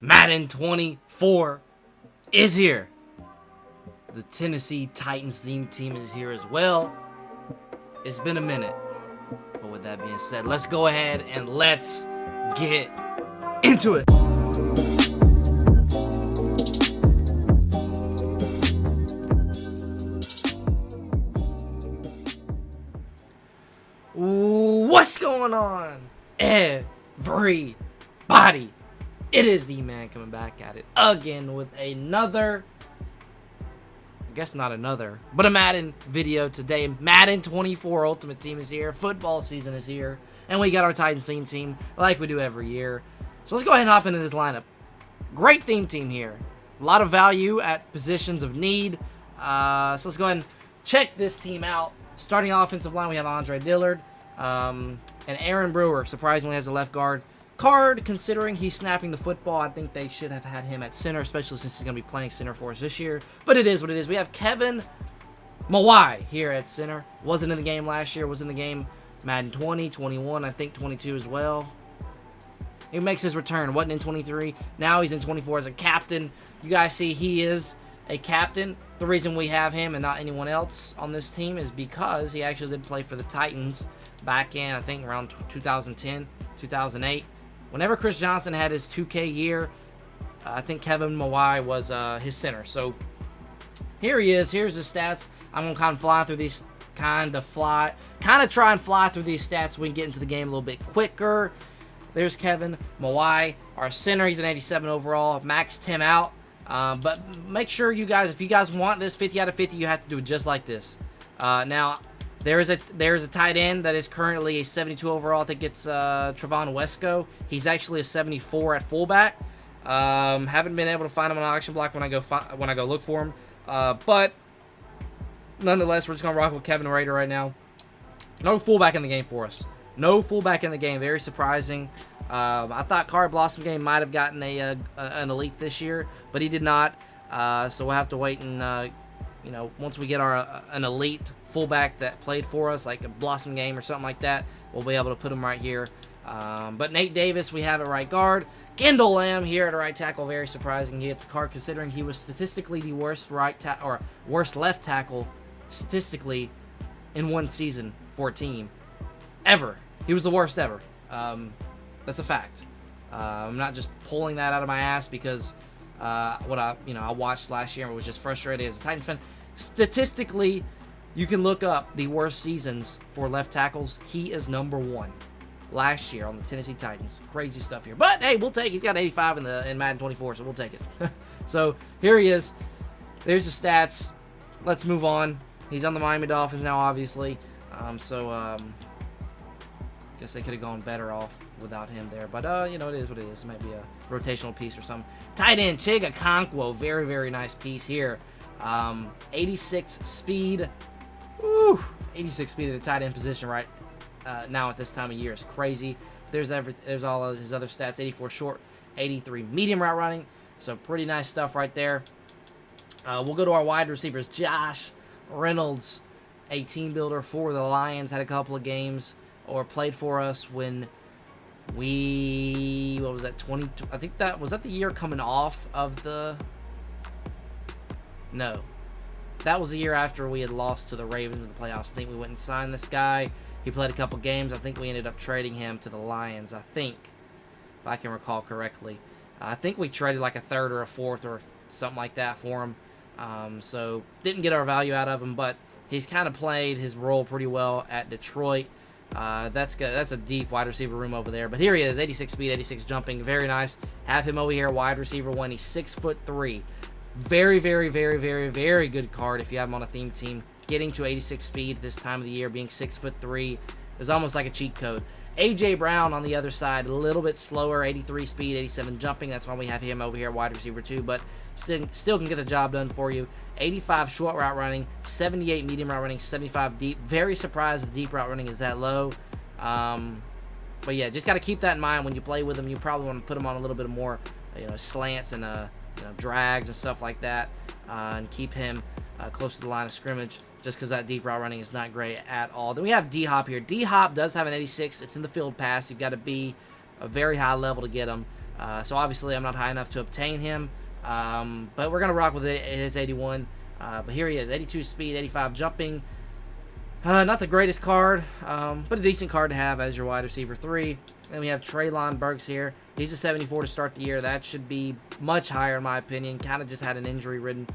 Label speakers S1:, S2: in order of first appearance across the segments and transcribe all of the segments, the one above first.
S1: Madden 24 is here. The Tennessee Titans theme team is here as well. It's been a minute. But with that being said, let's go ahead and let's get into it. What's going on, everybody? It is the man coming back at it again with another, I guess not another, but a Madden video today. Madden 24 Ultimate Team is here. Football season is here. And we got our Titans theme team like we do every year. So let's go ahead and hop into this lineup. Great theme team here. A lot of value at positions of need. So let's go ahead and check this team out. Starting offensive line, we have Andre Dillard. And Aaron Brewer, surprisingly, has a left guard card. Considering he's snapping the football, I think they should have had him at center, especially since he's going to be playing center for us this year. But it is what it is. We have Kevin Mawai here at center. Wasn't in the game last year. Was in the game Madden 20, 21, I think 22 as well. He makes his return. Wasn't in 23. Now he's in 24 as a captain. You guys see he is a captain. The reason we have him and not anyone else on this team is because he actually did play for the Titans back in, I think, around 2010, 2008. Whenever Chris Johnson had his 2K year, I think Kevin Mawai was his center. So here he is. Here's his stats. I'm going to kind of try and fly through these stats so we can get into the game a little bit quicker. There's Kevin Mawai, our center. He's an 87 overall. Maxed him out. But make sure you guys, if you guys want this 50 out of 50, you have to do it just like this. Now, there is a tight end that is currently a 72 overall. I think it's Trevon Wesco. He's actually a 74 at fullback. Haven't been able to find him on auction block when I go look for him. But nonetheless, we're just gonna rock with Kevin Rader right now. No fullback in the game for us. No fullback in the game. Very surprising. I thought Card Blossom Game might have gotten an elite this year, but he did not. So we'll have to wait and once we get an elite fullback that played for us, like a Blossom Game or something like that, we'll be able to put him right here. But Nate Davis, we have at right guard. Kendall Lamb here at right tackle. Very surprising. He gets a card considering he was statistically the worst worst left tackle statistically in one season for a team ever. He was the worst ever. That's a fact. I'm not just pulling that out of my ass because I watched last year and was just frustrated as a Titans fan. Statistically, you can look up the worst seasons for left tackles. He is number one last year on the Tennessee Titans. Crazy stuff here. But hey, we'll take it. He's got 85 in Madden 24, so we'll take it. So here he is. There's the stats. Let's move on. He's on the Miami Dolphins now, obviously. Guess they could have gone better off without him there. But, it is what it is. It might be a rotational piece or something. Tight end, Chiga Okonkwo. Very, very nice piece here. 86 speed. Woo! 86 speed at the tight end position right now at this time of year is crazy. There's all of his other stats. 84 short, 83 medium route running. So pretty nice stuff right there. We'll go to our wide receivers. Josh Reynolds, a team builder for the Lions. Had a couple of games or played for us when what was that, 20, I think that was the year coming off of no, that was the year after we had lost to the Ravens in the playoffs. I think we went and signed this guy. He played a couple games. I think we ended up trading him to the Lions, I think, if I can recall correctly. I think we traded like a third or a fourth or something like that for him. So didn't get our value out of him, but he's kind of played his role pretty well at Detroit. That's good. That's a deep wide receiver room over there. But here he is, 86 speed, 86 jumping. Very nice. Have him over here, wide receiver 1. He's 6'3". Very, very, very, very, very good card if you have him on a theme team. Getting to 86 speed this time of the year, being 6'3", is almost like a cheat code. A.J. Brown on the other side, a little bit slower, 83 speed, 87 jumping. That's why we have him over here, wide receiver 2, but still can get the job done for you. 85 short route running, 78 medium route running, 75 deep. Very surprised if deep route running is that low. But yeah, just got to keep that in mind when you play with him. You probably want to put him on a little bit more, slants and drags and stuff like that, and keep him close to the line of scrimmage. Just because that deep route running is not great at all. Then we have D-Hop here. D-Hop does have an 86. It's in the field pass. You've got to be a very high level to get him. So obviously I'm not high enough to obtain him. But we're going to rock with his 81. But here he is, 82 speed, 85 jumping. Not the greatest card, but a decent card to have as your wide receiver 3. Then we have Treylon Burks here. He's a 74 to start the year. That should be much higher in my opinion. Kind of just had an injury-ridden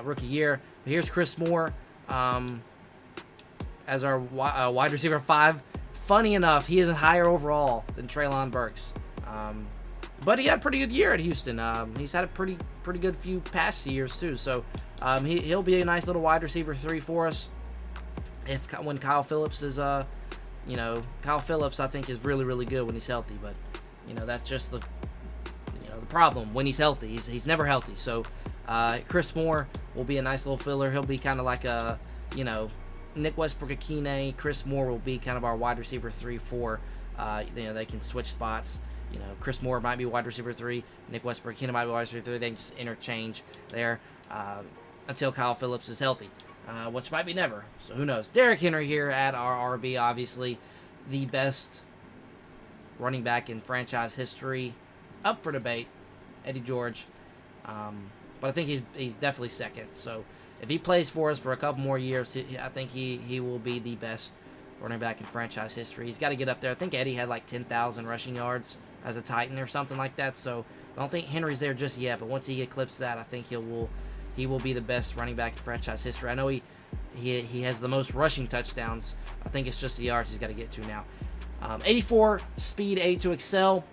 S1: rookie year. But here's Chris Moore as our wide receiver 5. Funny enough, he is higher overall than Treylon Burks. But he had a pretty good year at Houston. He's had a pretty good few past years too. So he'll be a nice little wide receiver 3 for us. When Kyle Phillips is, Kyle Phillips I think is really good when he's healthy, but that's just the problem when he's healthy. He's never healthy. So Chris Moore will be a nice little filler. He'll be kind of like a Nick Westbrook-Akine. Chris Moore will be kind of our wide receiver 3-4. They can switch spots. Chris Moore might be wide receiver 3. Nick Westbrook-Akine might be wide receiver 3. They can just interchange there until Kyle Phillips is healthy. Which might be never, so who knows. Derrick Henry here at our RB, obviously the best running back in franchise history. Up for debate, Eddie George, but I think he's definitely second. So if he plays for us for a couple more years, I think he will be the best running back in franchise history. He's got to get up there. I think Eddie had like 10,000 rushing yards as a Titan or something like that, so I don't think Henry's there just yet, but once he eclipses that, I think he will be the best running back in franchise history. I know he has the most rushing touchdowns. I think it's just the yards he's got to get to now. 84 speed, 82 excel.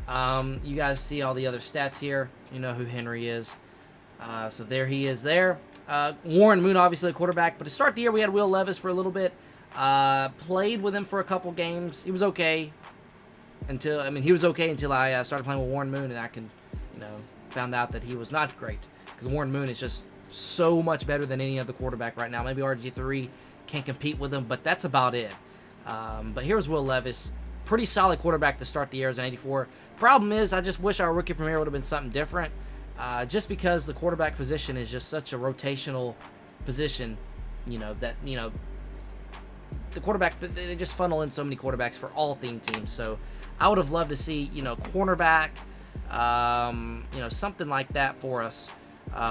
S1: You guys see all the other stats here. You know who Henry is. So there he is there. Warren Moon, obviously a quarterback, but to start the year we had Will Levis for a little bit. Played with him for a couple games. He was okay until I started playing with Warren Moon, and I found out that he was not great. Because Warren Moon is just so much better than any other quarterback right now. Maybe RG3 can compete with him, but that's about it. But here's Will Levis. Pretty solid quarterback to start the year as an 84. Problem is, I just wish our rookie premier would have been something different. Just because the quarterback position is just such a rotational position, the quarterback, they just funnel in so many quarterbacks for all theme teams. So I would have loved to see, cornerback, something like that for us.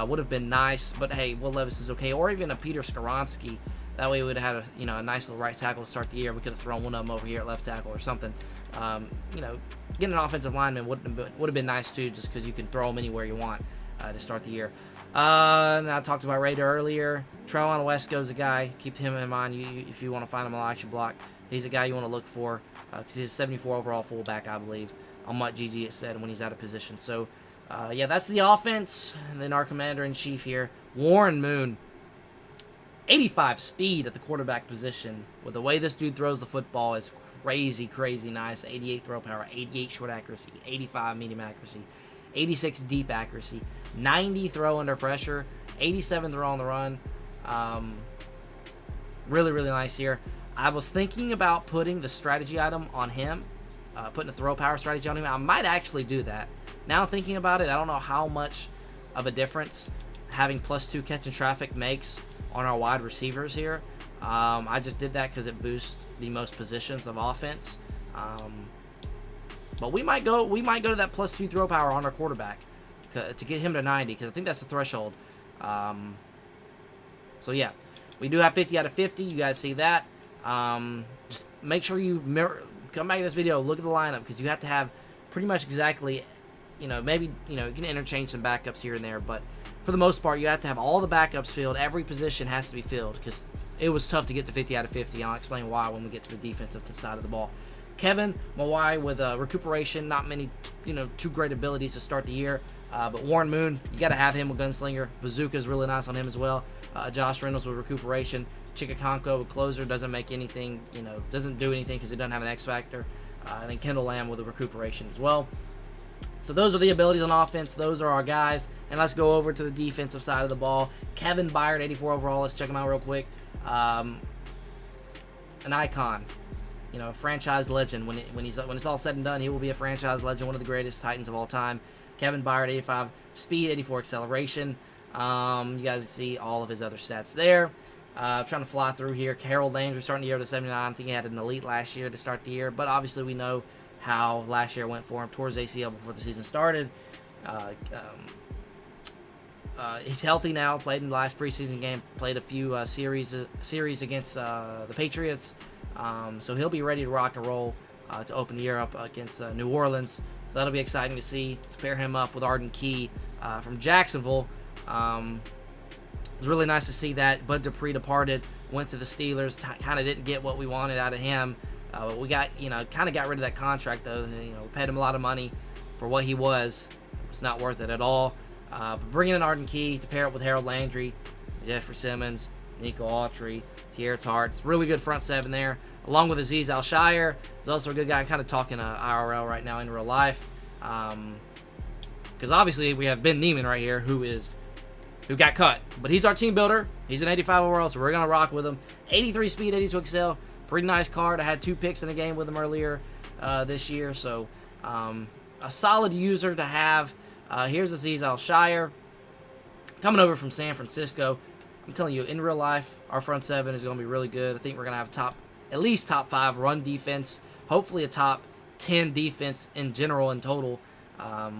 S1: Would have been nice, but hey, Will Levis is okay, or even a Peter Skoronski. That way we would have had a nice little right tackle to start the year. We could have thrown one of them over here at left tackle or something. Getting an offensive lineman would have been nice too, just because you can throw them anywhere you want to start the year. And I talked about Raider earlier. Trellon Wesco's a guy. Keep him in mind if you want to find him on action block. He's a guy you want to look for because he's a 74 overall fullback, I believe, on what GG it said when he's out of position. So. That's the offense. And then our commander-in-chief here, Warren Moon. 85 speed at the quarterback position. With the way this dude throws the football is crazy nice. 88 throw power, 88 short accuracy, 85 medium accuracy, 86 deep accuracy, 90 throw under pressure, 87 throw on the run. Really nice here. I was thinking about putting the strategy item on him, putting a throw power strategy on him. I might actually do that. Now thinking about it, I don't know how much of a difference having +2 catch and traffic makes on our wide receivers here. I just did that because it boosts the most positions of offense. But we might go to that +2 throw power on our quarterback to get him to 90, because I think that's the threshold. So yeah, we do have 50 out of 50. You guys see that. Just make sure you come back to this video, look at the lineup, because you have to have pretty much exactly. Maybe, you can interchange some backups here and there, but for the most part, you have to have all the backups filled. Every position has to be filled, because it was tough to get to 50 out of 50, and I'll explain why when we get to the defensive side of the ball. Kevin Mawai with recuperation, not many, too great abilities to start the year, but Warren Moon, you got to have him with Gunslinger. Bazooka is really nice on him as well. Josh Reynolds with recuperation. Chikakonko with closer, doesn't make anything, doesn't do anything because he doesn't have an X factor. And then Kendall Lamb with a recuperation as well. So those are the abilities on offense. Those are our guys. And let's go over to the defensive side of the ball. Kevin Byard, 84 overall. Let's check him out real quick. An icon. A franchise legend. When it's all said and done, he will be a franchise legend. One of the greatest Titans of all time. Kevin Byard, 85 speed, 84 acceleration. You guys can see all of his other stats there. Trying to fly through here. Harold Landry starting the year with a 79. I think he had an elite last year to start the year. But obviously we know how last year went for him. Tore his ACL before the season started. He's healthy now. Played in the last preseason game. Played a few series against the Patriots. So he'll be ready to rock and roll to open the year up against New Orleans. So that'll be exciting to see. To pair him up with Arden Key from Jacksonville. It was really nice to see that. Bud Dupree departed, went to the Steelers. Kind of didn't get what we wanted out of him. But we got, kind of got rid of that contract though. We paid him a lot of money for what he was. It was not worth it at all. But bringing in Arden Key to pair up with Harold Landry, Jeffrey Simmons, Nico Autry, Tierra Tart. It's really good front seven there, along with Azeez Al-Shire. He's also a good guy. I'm kind of talking IRL right now in real life. Because obviously we have Ben Neiman right here who got cut. But he's our team builder. He's an 85 overall, so we're going to rock with him. 83 speed, 82 excel. Pretty nice card. I had 2 picks in the game with him earlier this year. So a solid user to have. Here's Azeez Al-Shire coming over from San Francisco. I'm telling you, in real life, our front seven is going to be really good. I think we're going to have at least top 5 run defense. Hopefully a top 10 defense in general in total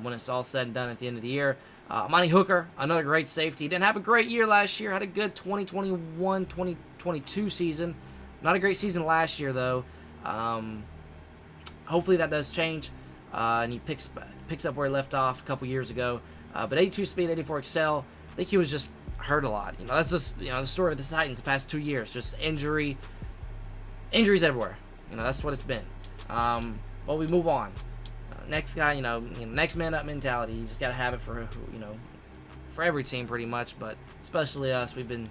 S1: when it's all said and done at the end of the year. Monty Hooker, another great safety. Didn't have a great year last year. Had a good 2021-2022 season. Not a great season last year, though. Hopefully that does change. And he picks up where he left off a couple years ago. But 82 speed, 84 excel. I think he was just hurt a lot. That's just the story of the Titans the past 2 years. Just injuries everywhere. That's what it's been. Well, we move on. Next guy, next man up mentality. You just got to have it for every team pretty much, but especially us. We've been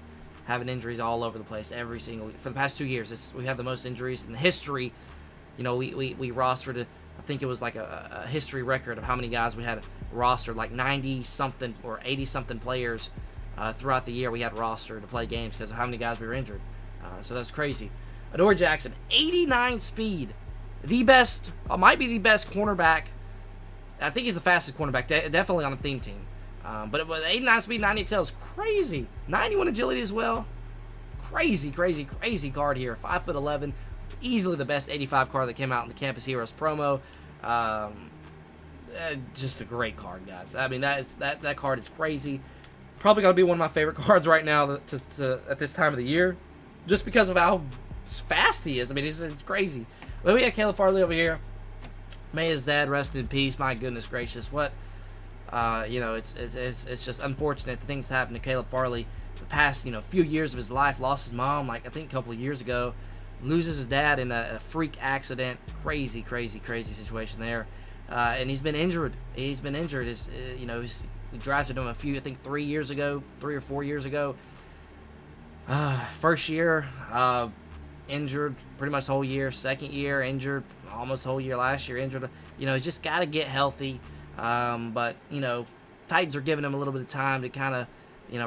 S1: having injuries all over the place for the past 2 years. We've had the most injuries in the history. We rostered, I think it was like a history record of how many guys we had rostered, like 90 something or 80 something players throughout the year we had rostered to play games because of how many guys we were injured. So that's crazy. Adoree Jackson, 89 speed. Might be the best cornerback. I think he's the fastest cornerback, definitely on the theme team. But it was 89 speed, 90 excel is crazy. 91 agility as well. Crazy card here. 5'11", easily the best 85 card that came out in the Campus Heroes promo. Just a great card, guys. I mean, that card is crazy. Probably gonna be one of my favorite cards right now at this time of the year, just because of how fast he is. I mean, it's crazy. But we have Caleb Farley over here. May his dad rest in peace. My goodness gracious, what? It's just unfortunate the things that happened to Caleb Farley the past few years of his life. Lost his mom like I think a couple of years ago. Loses his dad in a freak accident. Crazy situation there. And he's been injured. He drafted him I think 3 or 4 years ago. First year, injured pretty much the whole year. Second year, injured almost the whole year. Last year, injured. He's just got to get healthy. But Titans are giving him a little bit of time to kind of,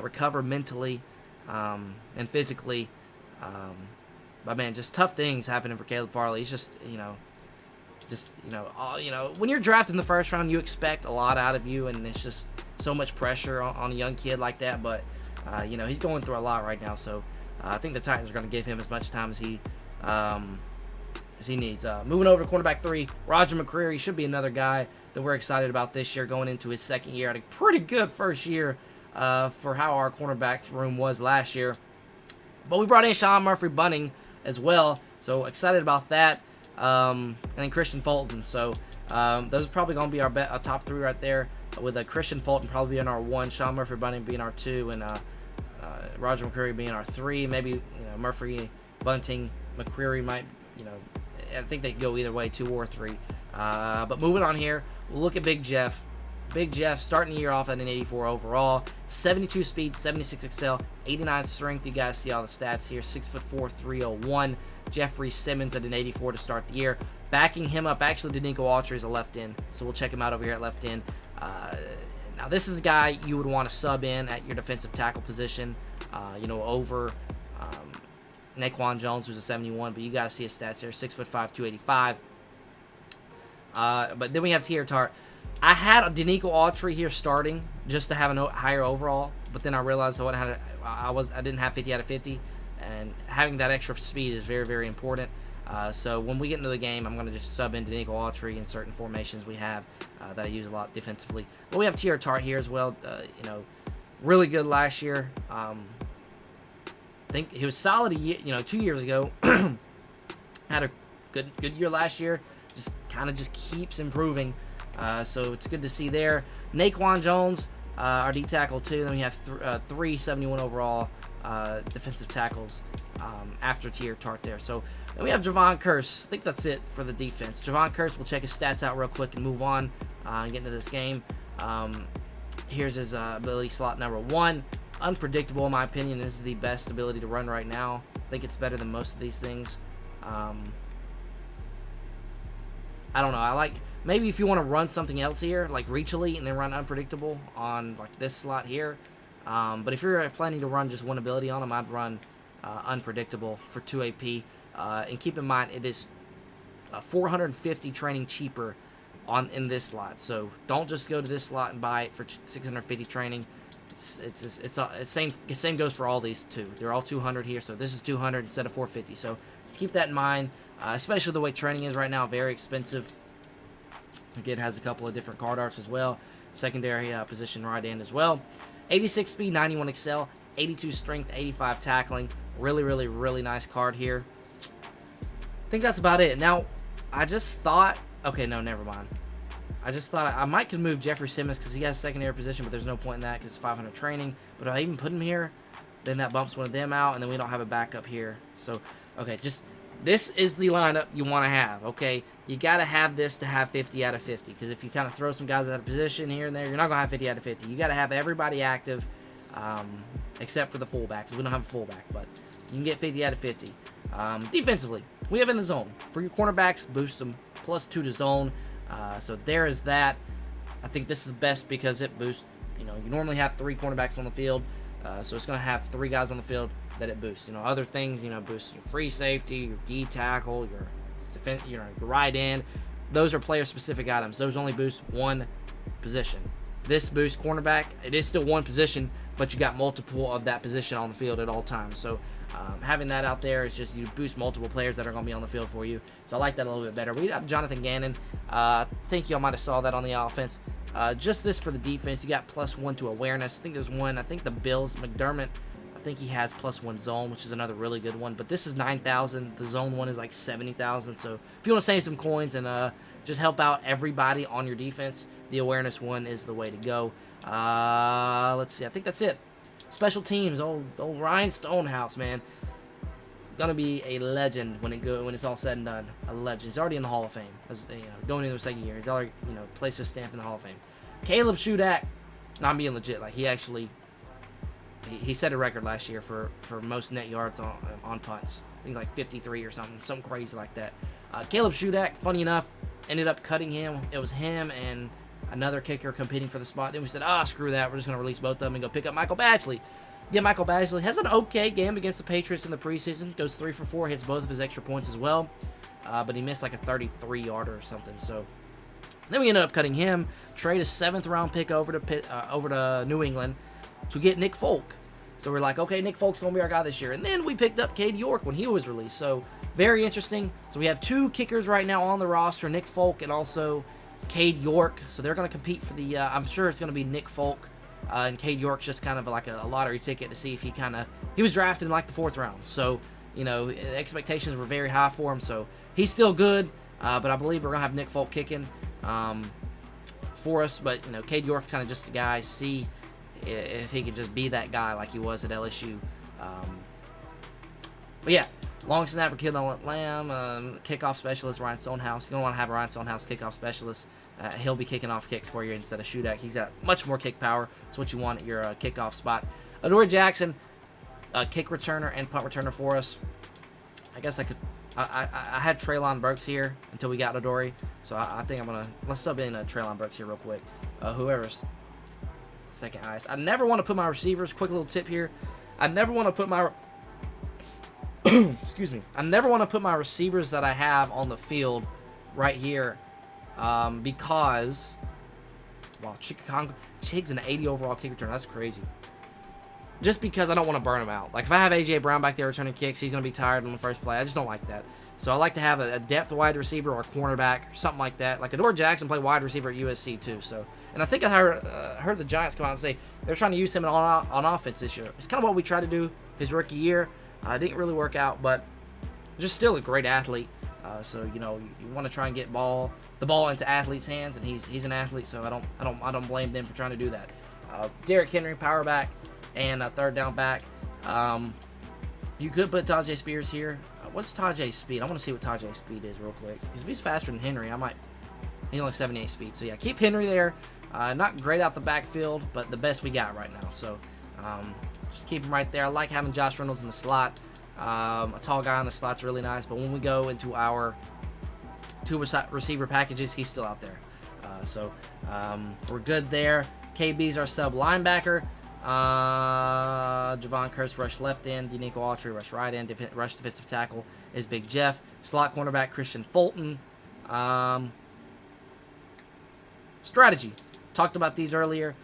S1: recover mentally and physically. But man, just tough things happening for Caleb Farley. He's just, when you're drafted in the first round, you expect a lot out of you, and it's just so much pressure on a young kid like that. But he's going through a lot right now, so I think the Titans are going to give him as much time as he needs. Moving over to cornerback 3, Roger McCreary should be another guy that we're excited about this year, going into his second year. Had a pretty good first year for how our cornerback room was last year. But we brought in Sean Murphy-Bunting as well, so excited about that. And then Christian Fulton. So those are probably going to be our top 3 right there, with Christian Fulton probably being our 1, Sean Murphy-Bunting being our 2, and Roger McCreary being our 3. Maybe Murphy, Bunting, McCreary might, I think they could go either way, 2 or 3. But moving on here, we'll look at Big Jeff. Big Jeff starting the year off at an 84 overall, 72 speed, 76 excel, 89 strength. You guys see all the stats here. 6'4", 301. Jeffrey Simmons at an 84 to start the year. Backing him up, actually, Nico Autry is a left end, so we'll check him out over here at left end. Now, this is a guy you would want to sub in at your defensive tackle position, over Naquan Jones, who's a 71, but you guys see his stats here, 6'5", 285. But then we have Tierra Tart. I had a Denico Autry here starting just to have a higher overall, but then I realized I didn't have 50 out of 50, and having that extra speed is very, very important. So when we get into the game, I'm going to just sub into Nico Autry in certain formations we have that I use a lot defensively. But we have Tier Tart here as well. Really good last year. I think he was solid 2 years ago. Had a good year last year. Just kind of keeps improving. So it's good to see there. Naquan Jones, our D tackle too. Then we have 371 overall defensive tackles after Tier Tart there. So then we have Javon Curse. I think that's it for the defense. Javon Curse, we'll check his stats out real quick and move on and get into this game. Here's his ability slot number 1. Unpredictable, in my opinion. This is the best ability to run right now. I think it's better than most of these things. I don't know. I like, maybe if you want to run something else here, like Reach Elite, and then run Unpredictable on like this slot here. But if you're planning to run just one ability on him, I'd run Unpredictable for 2 AP. And keep in mind, it is 450 training cheaper in this slot. So don't just go to this slot and buy it for 650 training. Same goes for all these two. They're all 200 here, so this is 200 instead of 450. So keep that in mind, especially the way training is right now, very expensive. Again, has a couple of different card arts as well. Secondary position right end as well. 86 speed, 91 excel, 82 strength, 85 tackling. Really, really, really nice card here. I think that's about it. Now, I just thought, okay, no, never mind. I just thought I might could move Jeffrey Simmons because he has secondary position, but there's no point in that because it's 500 training. But if I even put him here, then that bumps one of them out, and then we don't have a backup here. So, okay, this is the lineup you want to have, okay? You got to have this to have 50 out of 50 because if you kind of throw some guys out of position here and there, you're not going to have 50 out of 50. You got to have everybody active except for the fullback because we don't have a fullback, but you can get 50 out of 50. Defensively, we have in the zone. For your cornerbacks, boost them +2 to zone. So there is that. I think this is best because it boosts, you normally have 3 cornerbacks on the field, so it's going to have 3 guys on the field that it boosts. Other things, boost your free safety, your D tackle, your defense, your right end. Those are player-specific items. Those only boost one position. This boosts cornerback. It is still one position, but you got multiple of that position on the field at all times. So having that out there is just you boost multiple players that are going to be on the field for you. So I like that a little bit better. We have Jonathan Gannon. I think y'all might have saw that on the offense. Just this for the defense. You got +1 to awareness. I think there's one. I think the Bills, McDermott, I think he has +1 zone, which is another really good one. But this is 9,000. The zone one is like 70,000. So if you want to save some coins and just help out everybody on your defense, the awareness one is the way to go. Let's see. I think that's it. Special teams. Old Ryan Stonehouse, man. Gonna be a legend when it's all said and done. A legend. He's already in the Hall of Fame. Going into the second year, he's already placed his stamp in the Hall of Fame. Caleb Shudak. Not being legit. Like he set a record last year for most net yards on punts. Things like 53 or something crazy like that. Caleb Shudak, funny enough, ended up cutting him. It was him and another kicker competing for the spot. Then we said, screw that. We're just going to release both of them and go pick up Michael Badgley. Yeah, Michael Badgley has an okay game against the Patriots in the preseason. Goes 3 for 4, hits both of his extra points as well. But he missed like a 33-yarder or something. So then we ended up cutting him. Trade a 7th-round pick over to New England to get Nick Folk. So we're like, okay, Nick Folk's going to be our guy this year. And then we picked up Cade York when he was released. So very interesting. So we have 2 kickers right now on the roster, Nick Folk and also Cade York. So they're going to compete for the, I'm sure it's going to be Nick Folk. And Cade York's just kind of like a lottery ticket to see if he was drafted in like the 4th round. So, expectations were very high for him. So he's still good. But I believe we're going to have Nick Folk kicking for us. But, Cade York's kind of just a guy, see if he could just be that guy like he was at LSU. But yeah, long snapper, kill on Lamb, kickoff specialist, Ryan Stonehouse. You don't want to have a Ryan Stonehouse kickoff specialist. He'll be kicking off kicks for you instead of Shudak. He's got much more kick power. That's what you want at your kickoff spot. Adoree Jackson, kick returner and punt returner for us. I guess I had Treylon Burks here until we got Adoree. So I think let's sub in Treylon Burks here real quick. Whoever's second highest. I never want to put my receivers, quick little tip here. I never want to put my excuse me. I never want to put my receivers that I have on the field right here. Because wow, Chig's an 80 overall kick return. That's crazy. just because I don't want to burn him out. Like, if I have A.J. Brown back there returning kicks, he's going to be tired on the first play. I just don't like that. So I like to have a depth wide receiver or a cornerback or something like that. Like, Adore Jackson played wide receiver at USC, too. So, and I think I heard the Giants come out and say they're trying to use him on offense this year. It's kind of what we tried to do his rookie year. Didn't really work out, but just still a great athlete. So, you know, you want to try and get the ball into athletes' hands, and he's an athlete, so I don't blame them for trying to do that. Derrick Henry, power back, and a third down back. You could put Tajay Spears here. What's Tajay's speed? I want to see what Tajay's speed is real quick. If he's faster than Henry, he's only 78 speed. So yeah, keep Henry there. Not great out the backfield, but the best we got right now. So just keep him right there. I like having Josh Reynolds in the slot. A tall guy in the slot's really nice. But when we go into our two receiver packages, he's still out there. So we're good there. KB's our sub linebacker. Javon Curse rush left end. Danico Autry rush right end. Rush defensive tackle is Big Jeff. Slot cornerback Christian Fulton. Strategy. Talked about these earlier.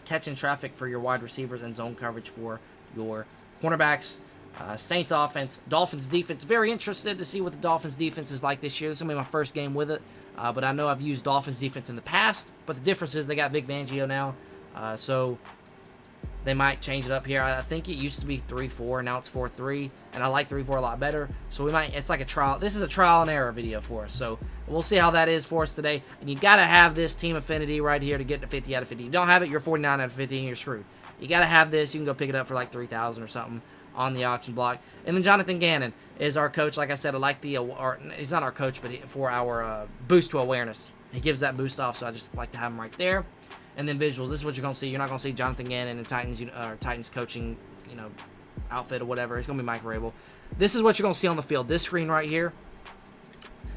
S1: Catching traffic for your wide receivers and zone coverage for your cornerbacks. Saints offense. Dolphins defense. Very interested to see what the Dolphins defense is like this year. This is going to be my first game with it. But I know I've used Dolphins defense in the past. But the difference is they got Big Fangio now. So they might change it up here. I think it used to be 3-4, now it's 4-3, and I like 3-4 a lot better. So it's like a trial. This is a trial and error video for us. So we'll see how that is for us today. And you got to have this team affinity right here to get to 50 out of 50. If you don't have it, you're 49 out of 50 and you're screwed. You got to have this. You can go pick it up for like 3,000 or something on the auction block. And then Jonathan Gannon is our coach. Like I said, I like he's not our coach, but for our boost to awareness. He gives that boost off, so I just like to have him right there. And then visuals. This is what you're gonna see. You're not gonna see Jonathan Gannon and Titans coaching, outfit or whatever. It's gonna be Mike Vrabel. This is what you're gonna see on the field. This screen right here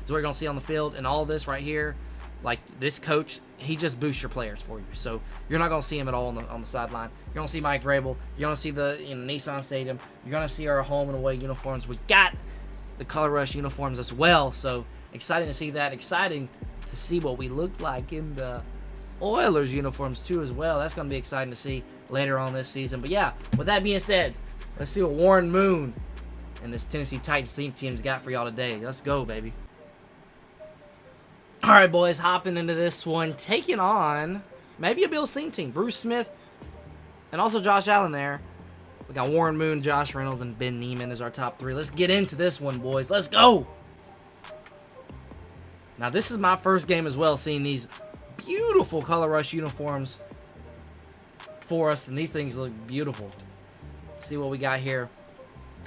S1: is what you're gonna see on the field, and all this right here, like this coach, he just boosts your players for you. So you're not gonna see him at all on the sideline. You're gonna see Mike Vrabel. You're gonna see the Nissan Stadium. You're gonna see our home and away uniforms. We got the Color Rush uniforms as well. So exciting to see that. Exciting to see what we look like in the Oilers uniforms too as well. That's going to be exciting to see later on this season. But yeah, with that being said, let's see what Warren Moon and this Tennessee Titans team's got for y'all today. Let's go, baby. All right, boys, hopping into this one, taking on maybe a Bill Sing team. Bruce Smith and also Josh Allen there. We got Warren Moon, Josh Reynolds, and Ben Neiman as our top three. Let's get into this one, boys. Let's go. Now, this is my first game as well, seeing these beautiful Color Rush uniforms for us, and these things look beautiful. Let's see what we got here.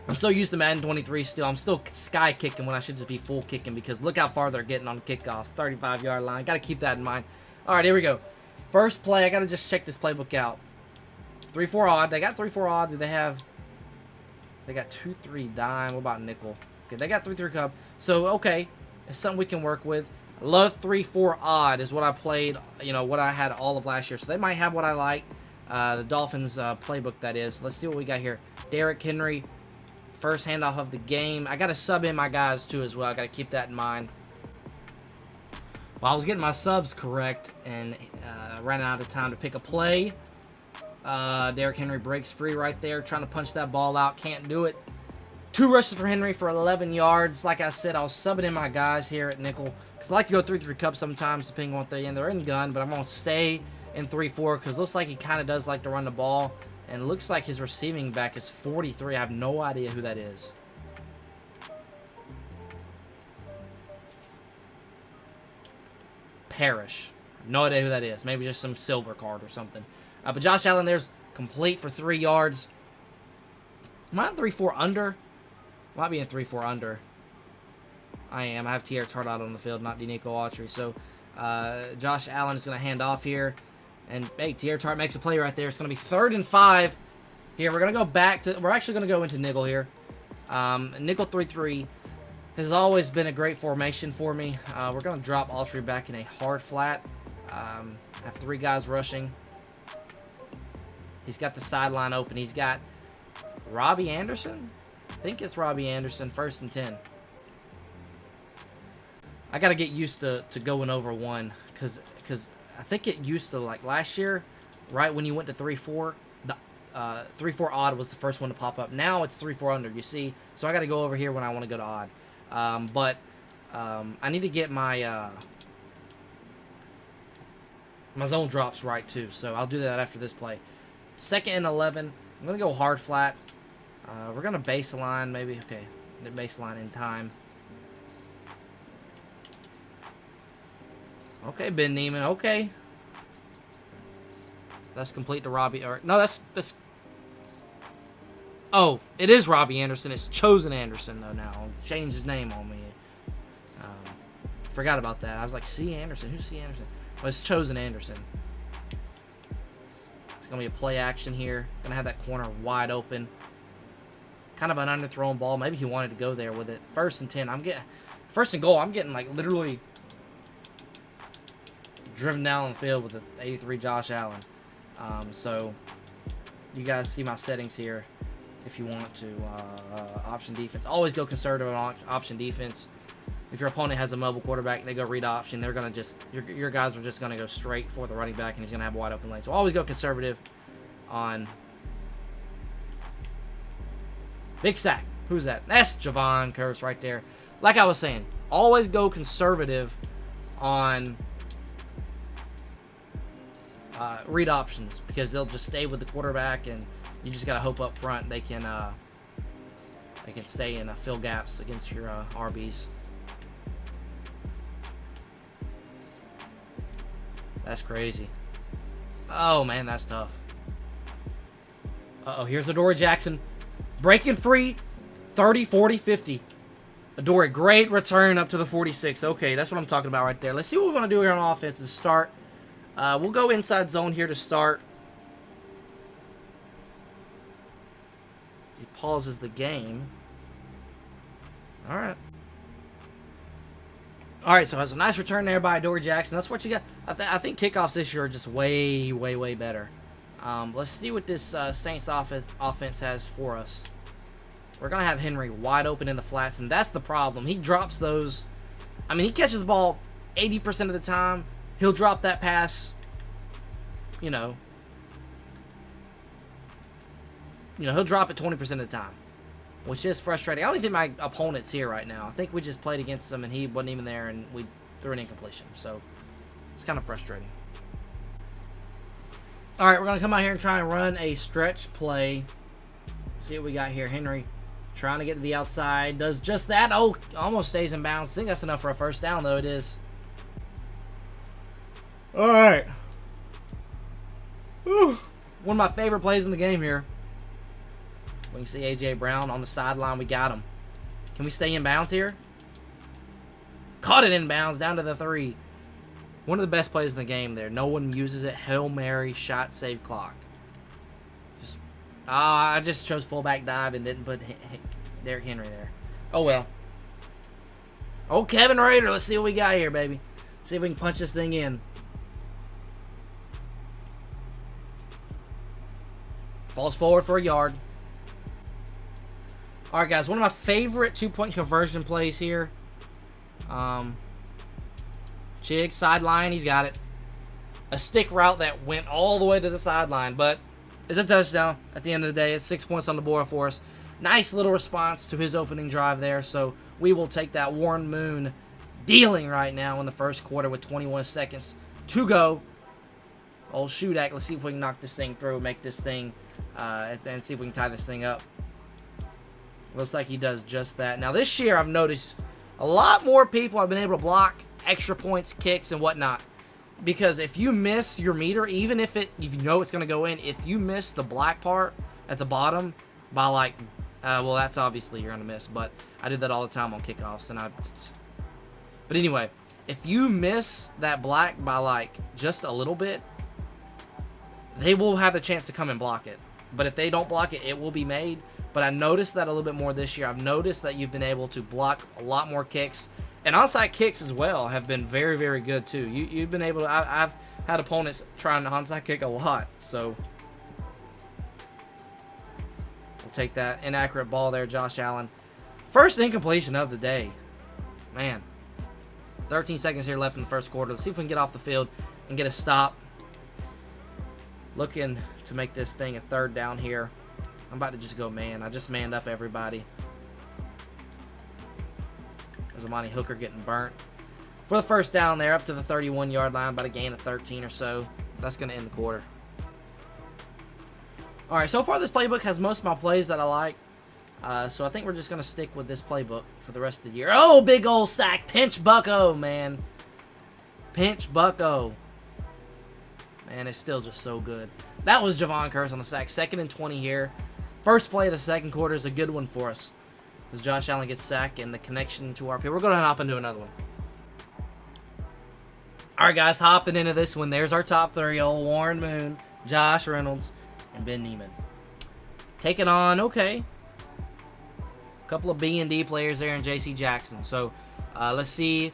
S1: I'm so used to Madden 23 still. I'm still sky kicking when I should just be full kicking, because look how far they're getting on kickoffs. 35-yard line. Got to keep that in mind. All right, here we go. First play. I got to just check this playbook out. 3-4 odd. They got 3-4 odd. Do they have... They got 2-3 dime. What about nickel? Okay, they got 3-3 cub. So, okay. It's something we can work with. I love 3-4 odd is what I played, what I had all of last year. So they might have what I like. The Dolphins playbook, that is. Let's see what we got here. Derrick Henry, first handoff of the game. I got to sub in my guys, too, as well. I got to keep that in mind. Well, I was getting my subs correct and ran out of time to pick a play. Derrick Henry breaks free right there, trying to punch that ball out. Can't do it. 2 rushes for Henry for 11 yards. Like I said, I was subbing in my guys here at nickel, because I like to go 3-3 cup sometimes, depending on what they're in. They're in gun, but I'm going to stay in 3-4, because it looks like he kind of does like to run the ball. And it looks like his receiving back is 43. I have no idea who that is. Parrish. No idea who that is. Maybe just some silver card or something. But Josh Allen there's complete for 3 yards. Am I in 3-4 under? Might be in 3-4 under. I am. I have Tierra Tart out on the field, not Danico Autry. So Josh Allen is going to hand off here. And, hey, Tierra Tart makes a play right there. It's going to be 3rd and 5. Here, we're going to go back to... We're actually going to go into nickel here. Nickel 3-3 has always been a great formation for me. We're going to drop Autry back in a hard flat. I have 3 guys rushing. He's got the sideline open. He's got Robbie Anderson? I think it's Robbie Anderson, 1st and 10. I got to get used to going over 1, because I think it used to, like last year, right when you went to 3-4, 3-4 odd was the first one to pop up. Now it's 3-4 under, you see? So I got to go over here when I want to go to odd. I need to get my my zone drops right too, so I'll do that after this play. 2nd and 11. I'm going to go hard flat. We're going to baseline maybe. Okay, baseline in time. Okay, Ben Neiman. Okay. So that's complete to Robbie. Or no, that's. Oh, it is Robbie Anderson. It's Chosen Anderson though now. Changed his name on me. Forgot about that. I was like, C. Anderson. Who's C. Anderson? Well, it's Chosen Anderson. It's gonna be a play action here. Gonna have that corner wide open. Kind of an underthrown ball. Maybe he wanted to go there with it. 1st and 10. I'm getting 1st and goal. I'm getting like literally driven down the field with the 83 Josh Allen. So you guys see my settings here if you want to. Option defense. Always go conservative on option defense. If your opponent has a mobile quarterback and they go read option, they're going to just, your guys are just going to go straight for the running back and he's going to have a wide open lane. So always go conservative on. Big sack. Who's that? That's Javon Curse right there. Like I was saying, always go conservative on read options because they'll just stay with the quarterback and you just got to hope up front they can stay and fill gaps against your RBs. That's crazy. Oh, man, that's tough. Uh-oh, here's Adoree Jackson. Breaking free. 30, 40, 50. Adoree, great return up to the 46. Okay, that's what I'm talking about right there. Let's see what we're going to do here on offense to start. We'll go inside zone here to start. He pauses the game. All right. All right, so that's a nice return there by Adoree Jackson. That's what you got. I think kickoffs this year are just way, way, way better. Let's see what this Saints offense has for us. We're going to have Henry wide open in the flats, and that's the problem. He drops those. I mean, he catches the ball 80% of the time. He'll drop that pass, you know, he'll drop it 20% of the time, which is frustrating. I don't even think my opponent's here right now. I think we just played against him, and he wasn't even there, and we threw an incompletion. So it's kind of frustrating. All right, we're going to come out here and try and run a stretch play. See what we got here. Henry trying to get to the outside. Does just that. Oh, almost stays in bounds. I think that's enough for a first down, though. It is. All right. Whew. One of my favorite plays in the game here. We can see A.J. Brown on the sideline. We got him. Can we stay in bounds here? Caught it in bounds down to the 3. One of the best plays in the game there. No one uses it. Hail Mary, shot, save, clock. I just chose fullback dive and didn't put Derrick Henry there. Oh, well. Oh, Kevin Rader. Let's see what we got here, baby. See if we can punch this thing in. Falls forward for a yard. All right, guys. One of my favorite two-point conversion plays here. Chig, sideline. He's got it. A stick route that went all the way to the sideline, but it's a touchdown at the end of the day. It's 6 points on the board for us. Nice little response to his opening drive there. So we will take that. Warren Moon dealing right now in the first quarter with 21 seconds to go. Old Shudak. Let's see if we can knock this thing through, make this thing, and see if we can tie this thing up. Looks like he does just that. Now this year I've noticed a lot more people have been able to block extra points, kicks, and whatnot. Because if you miss your meter, even if you know it's going to go in, if you miss the black part at the bottom by like, well, that's obviously you're going to miss. But I do that all the time on kickoffs. But anyway, if you miss that black by like just a little bit, they will have the chance to come and block it. But if they don't block it, it will be made. But I noticed that a little bit more this year. I've noticed that you've been able to block a lot more kicks. And onside kicks as well have been very, very good too. You've been able to. I've had opponents trying to onside kick a lot. So we'll take that inaccurate ball there, Josh Allen. First incompletion of the day. Man, 13 seconds here left in the first quarter. Let's see if we can get off the field and get a stop. Looking to make this thing a 3rd down here. I'm about to just go man. I just manned up everybody. There's Amani Hooker getting burnt. For the 1st down there, up to the 31-yard line, about a gain of 13 or so. That's going to end the quarter. Alright, so far this playbook has most of my plays that I like. So I think we're just going to stick with this playbook for the rest of the year. Oh, big old sack. Pinch Bucko, man. Pinch Bucko. Man, it's still just so good. That was Javon Curse on the sack. 2nd and 20 here. First play of the 2nd quarter is a good one for us. As Josh Allen gets sacked and the connection to our pick. We're going to hop into another one. Alright, guys. Hopping into this one. There's our top 3. Old Warren Moon, Josh Reynolds, and Ben Neiman. Taking on, okay, a couple of B and D players there in J.C. Jackson. So, let's see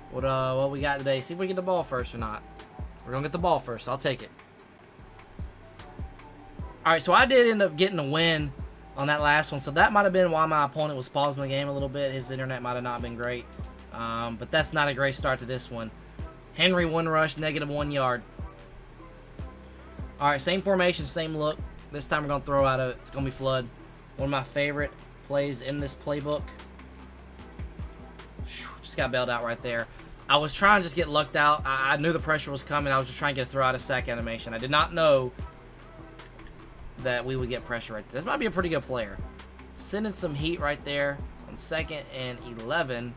S1: what we got today. See if we get the ball first or not. We're going to get the ball first. I'll take it. Alright, so I did end up getting a win on that last one. So that might have been why my opponent was pausing the game a little bit. His internet might have not been great. But that's not a great start to this one. Henry 1 rush, -1 yard. Alright, same formation, same look. This time we're going to throw out of it. It's going to be flood. One of my favorite plays in this playbook. Just got bailed out right there. I was trying to just get lucked out. I knew the pressure was coming. I was just trying to get a throw out of sack animation. I did not know that we would get pressure right there. This might be a pretty good player. Sending some heat right there on 2nd and 11.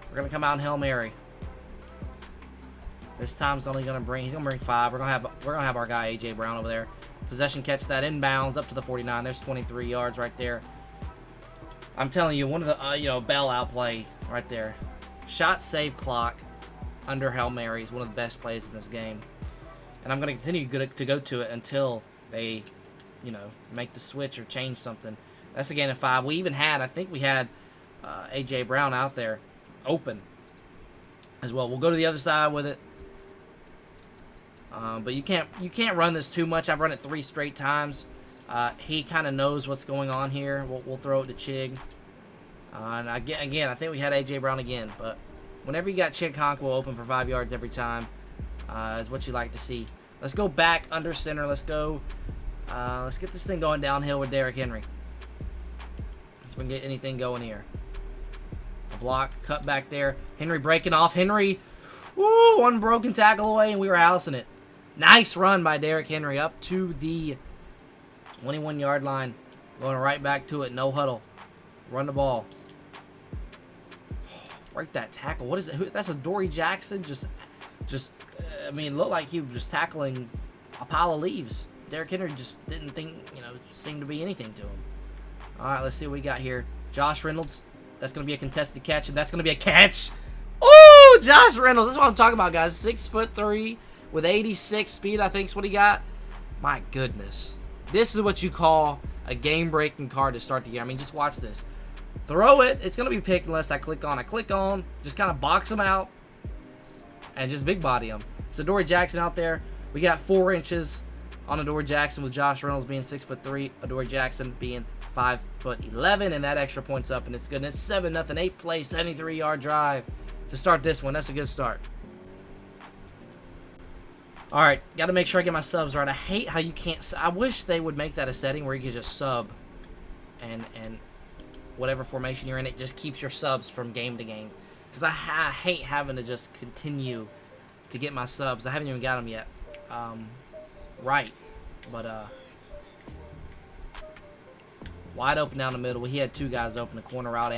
S1: We're going to come out in Hail Mary. This time's only going to bring, he's going to bring 5. We're going to have our guy AJ Brown over there. Possession catch that inbounds up to the 49. There's 23 yards right there. I'm telling you, one of the bailout play right there. Shot save clock under Hail Mary is one of the best plays in this game. And I'm going to continue to go to it until they, make the switch or change something. That's a gain of 5. We even had, I think we had AJ Brown out there open as well. We'll go to the other side with it. But you can't run this too much. I've run it 3 straight times. He kind of knows what's going on here. We'll throw it to Chig. And again, I think we had AJ Brown again. But whenever you got Chig Conquo open for 5 yards every time, is what you like to see. Let's go back under center. Let's go. Let's get this thing going downhill with Derrick Henry. So we can get anything going here. A block, cut back there. Henry breaking off. Henry, woo, 1 broken tackle away, and we were housing it. Nice run by Derrick Henry up to the 21-yard line. Going right back to it. No huddle. Run the ball. Break that tackle. What is it? That's a Dory Jackson. I mean, looked like he was just tackling a pile of leaves. Derrick Henry just didn't think, seemed to be anything to him. All right, let's see what we got here. Josh Reynolds. That's going to be a contested catch, and that's going to be a catch. Oh, Josh Reynolds. That's what I'm talking about, guys. 6'3" with 86 speed, I think is what he got. My goodness. This is what you call a game-breaking card to start the game. I mean, just watch this. Throw it. It's going to be picked unless I click on. Just kind of box him out, and just big body him. So Dory Jackson out there. We got 4 inches on Adoree Jackson with Josh Reynolds being 6'3", Adoree Jackson being 5'11", and that extra point's up, and it's good. And it's 7-0, 8 play, 73-yard drive to start this one. That's a good start. All right, got to make sure I get my subs right. I hate how you can't. I wish they would make that a setting where you could just sub, and whatever formation you're in, it just keeps your subs from game to game. Because I hate having to just continue to get my subs. I haven't even got them yet. Right, but wide open down the middle. He had 2 guys open, the corner route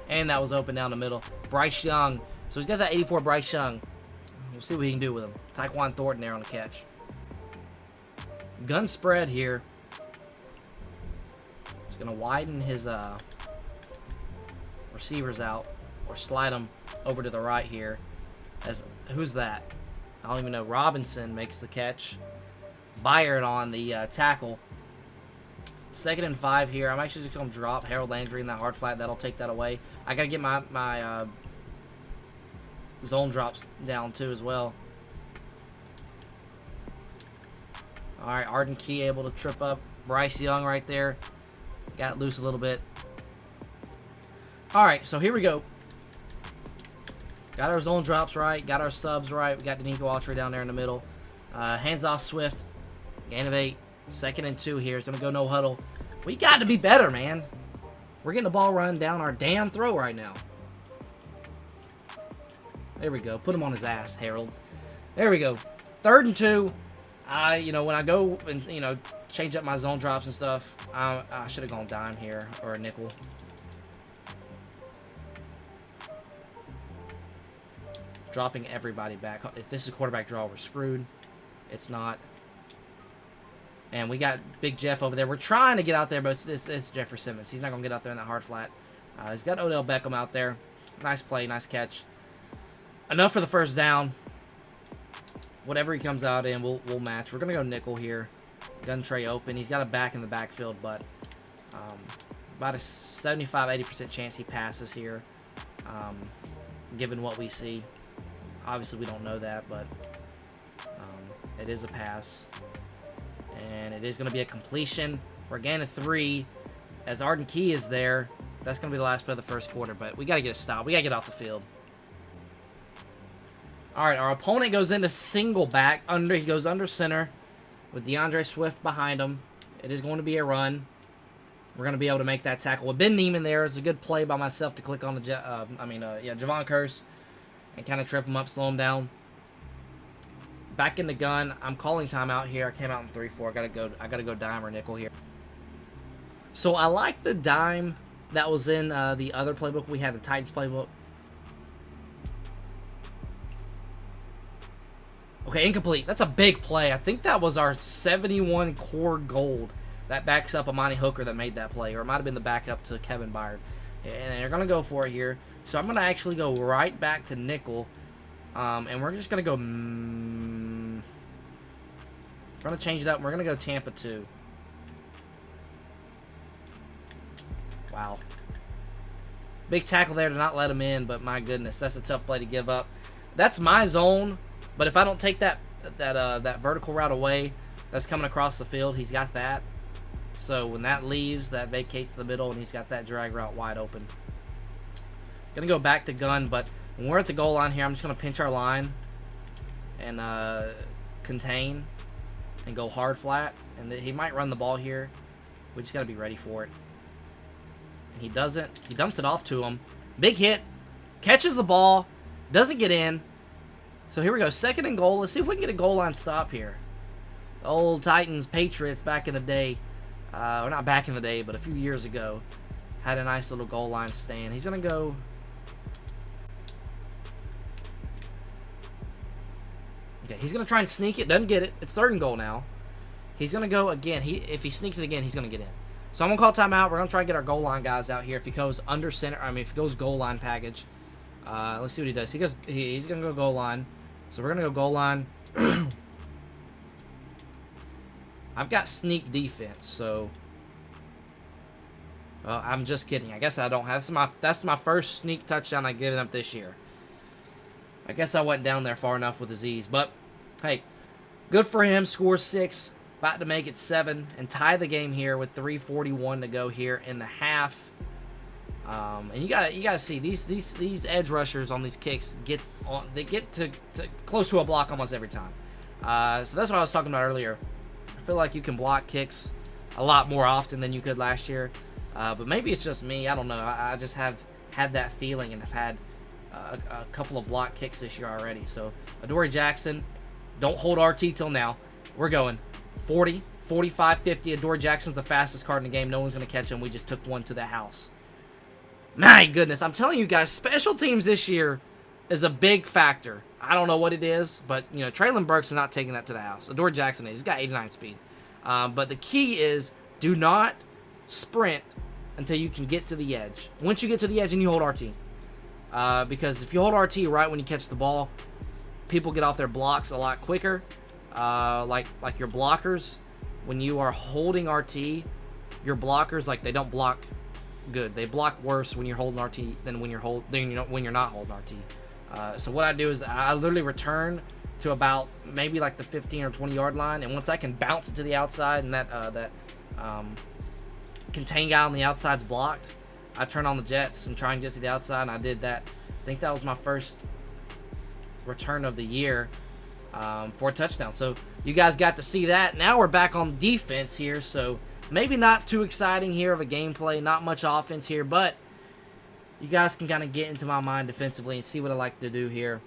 S1: and that was open down the middle. Bryce Young. So he's got that 84 Bryce Young. We'll see what he can do with him. Tyquan Thornton there on the catch. Gun spread here. He's gonna widen his receivers out or slide them over to the right here. Who's that? I don't even know. Robinson makes the catch. Byard on the tackle. 2nd and 5 here. I'm actually just going to drop Harold Landry in that hard flat. That'll take that away. I got to get my zone drops down too as well. All right, Arden Key able to trip up Bryce Young right there. Got it loose a little bit. All right, so here we go. Got our zone drops right. Got our subs right. We got Danico Autry down there in the middle. Hands off Swift. Gain of 8. 2nd and 2 here. It's going to go no huddle. We got to be better, man. We're getting the ball run down our damn throat right now. There we go. Put him on his ass, Harold. There we go. 3rd and 2. When I go and, change up my zone drops and stuff, I should have gone dime here or a nickel. Dropping everybody back. If this is quarterback draw, we're screwed. It's not. And we got Big Jeff over there. We're trying to get out there, but it's Jeffrey Simmons. He's not going to get out there in that hard flat. He's got Odell Beckham out there. Nice play, nice catch. Enough for the first down. Whatever he comes out in, we'll match. We're going to go nickel here. Gun tray open. He's got a back in the backfield, but about a 75-80% chance he passes here, given what we see. Obviously, we don't know that, but it is a pass. And it is going to be a completion for a gain of 3. As Arden Key is there, that's going to be the last play of the first quarter, but we got to get a stop. We got to get off the field. All right, our opponent goes into single back. He goes under center with DeAndre Swift behind him. It is going to be a run. We're going to be able to make that tackle. With Ben Neiman there, it's a good play by myself to click on the Javon Curse and kind of trip him up, slow him down. Back in the gun. I'm calling timeout here. I came out in 3-4. I gotta go dime or nickel here. So I like the dime that was in the other playbook. We had the Titans playbook. Okay, incomplete. That's a big play. I think that was our 71 core gold. That backs up Amani Hooker that made that play. Or it might have been the backup to Kevin Byard. And they're going to go for it here. So I'm going to actually go right back to nickel. And we're just going to go... we're going to change it up. We're going to go Tampa 2. Wow. Big tackle there to not let him in, but my goodness, that's a tough play to give up. That's my zone, but if I don't take that vertical route away, that's coming across the field. He's got that. So when that leaves, that vacates the middle, and he's got that drag route wide open. Gonna go back to gun, but when we're at the goal line here, I'm just gonna pinch our line and contain and go hard flat. And he might run the ball here. We just gotta be ready for it. And he doesn't. He dumps it off to him. Big hit. Catches the ball. Doesn't get in. So here we go. 2nd and goal. Let's see if we can get a goal line stop here. The old Titans, Patriots back in the day. Or not back in the day, but a few years ago. Had a nice little goal line stand. He's going to go... Okay, he's going to try and sneak it. Doesn't get it. It's 3rd and goal now. He's going to go again. If he sneaks it again, he's going to get in. So I'm going to call timeout. We're going to try and get our goal line guys out here. If he goes under center, if he goes goal line package. Let's see what he does. He's going to go goal line. So we're going to go goal line. I've got sneak defense, so... I'm just kidding. I guess I don't have... That's my first sneak touchdown I've given up this year. I guess I wasn't down there far enough with his E's. But, hey, good for him. Score 6. About to make it 7. And tie the game here with 3:41 to go here in the half. And you gotta see these edge rushers on these kicks get to close to a block almost every time. So that's what I was talking about earlier. I feel like you can block kicks a lot more often than you could last year. But maybe it's just me. I don't know. I just have had that feeling and have had a couple of block kicks this year already. So Adoree Jackson, don't hold RT till now. We're going 40, 45, 50. Adoree Jackson's the fastest card in the game. No one's going to catch him. We just took one to the house. My goodness, I'm telling you guys, special teams this year is a big factor. I don't know what it is, but, Traylon Burks is not taking that to the house. Adoree Jackson is. He's got 89 speed. But the key is do not sprint until you can get to the edge. Once you get to the edge and you hold RT. Because if you hold RT right when you catch the ball, people get off their blocks a lot quicker. Like your blockers, when you are holding RT, your blockers, they don't block good. They block worse when you're holding RT than when you're not holding RT. So what I do is I literally return to about maybe the 15 or 20 yard line, and once I can bounce it to the outside and that contain guy on the outside's blocked, I turn on the jets and try and get to the outside, and I did that. I think that was my first return of the year. for a touchdown. So you guys got to see that. Now we're back on defense here, so maybe not too exciting here of a gameplay, not much offense here, but you guys can kind of get into my mind defensively and see what I like to do here.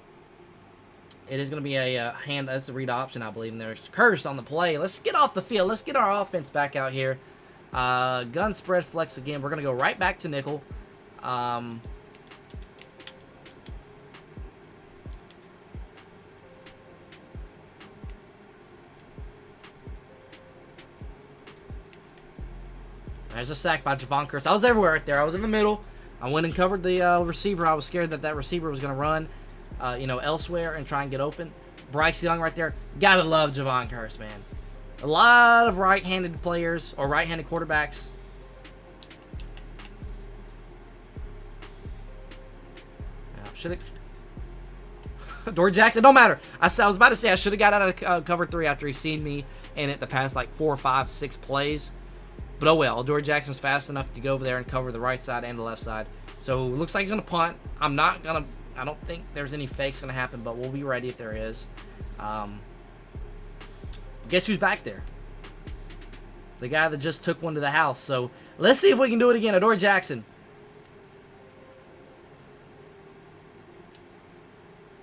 S1: It is going to be a hand, that's the read option, I believe, and there's curse on the play. Let's get off the field. Let's get our offense back out here. Gun spread flex again. We're going to go right back to nickel. There's a sack by Javon Curse. I was everywhere right there. I was in the middle. I went and covered the receiver. I was scared that that receiver was going to run, elsewhere and try and get open. Bryce Young right there. Gotta love Javon Curse, man. A lot of right-handed players or right-handed quarterbacks. Should have... Dory Jackson, don't matter. I was about to say I should have got out of cover 3 after he seen me in it the past like 4, 5, 6 plays. But oh well, Dory Jackson's fast enough to go over there and cover the right side and the left side. So it looks like he's going to punt. I don't think there's any fakes going to happen, but we'll be ready if there is. Guess who's back there? The guy that just took one to the house. So let's see if we can do it again. Dory Jackson.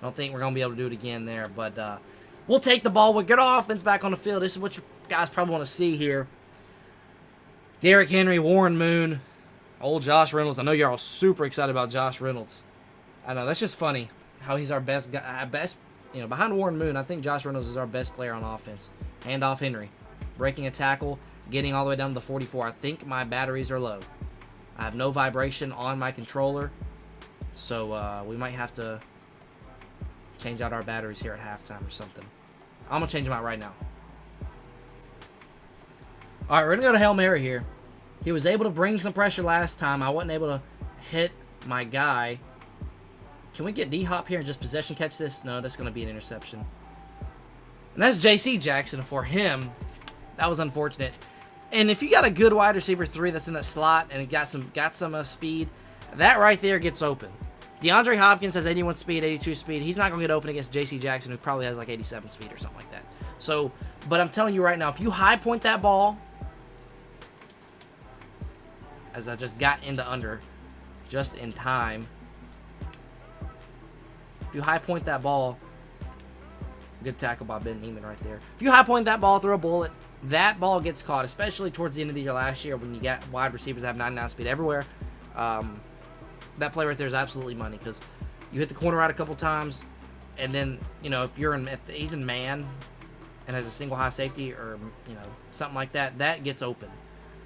S1: I don't think we're going to be able to do it again there, but we'll take the ball. We'll get our offense back on the field. This is what you guys probably want to see here. Derrick Henry, Warren Moon, old Josh Reynolds. I know you're all super excited about Josh Reynolds. I know, that's just funny how he's our best guy, behind Warren Moon. I think Josh Reynolds is our best player on offense. Hand off Henry. Breaking a tackle, getting all the way down to the 44. I think my batteries are low. I have no vibration on my controller, so we might have to change out our batteries here at halftime or something. I'm going to change them out right now. All right, we're going to go to Hail Mary here. He was able to bring some pressure last time. I wasn't able to hit my guy. Can we get D-Hop here and just possession catch this? No, that's going to be an interception. And that's J.C. Jackson for him. That was unfortunate. And if you got a good wide receiver 3 that's in that slot and got some speed, that right there gets open. DeAndre Hopkins has 81 speed, 82 speed. He's not going to get open against J.C. Jackson, who probably has like 87 speed or something like that. So, but I'm telling you right now, if you high point that ball, as I just got into under just in time, if you high point that ball, good tackle by Ben Neiman right there. If you high point that ball, throw a bullet, that ball gets caught, especially towards the end of the year last year when you got wide receivers that have 99 speed everywhere. That play right there is absolutely money because you hit the corner out a couple times, and then, if you're he's in man and has a single high safety or, something like that, that gets open.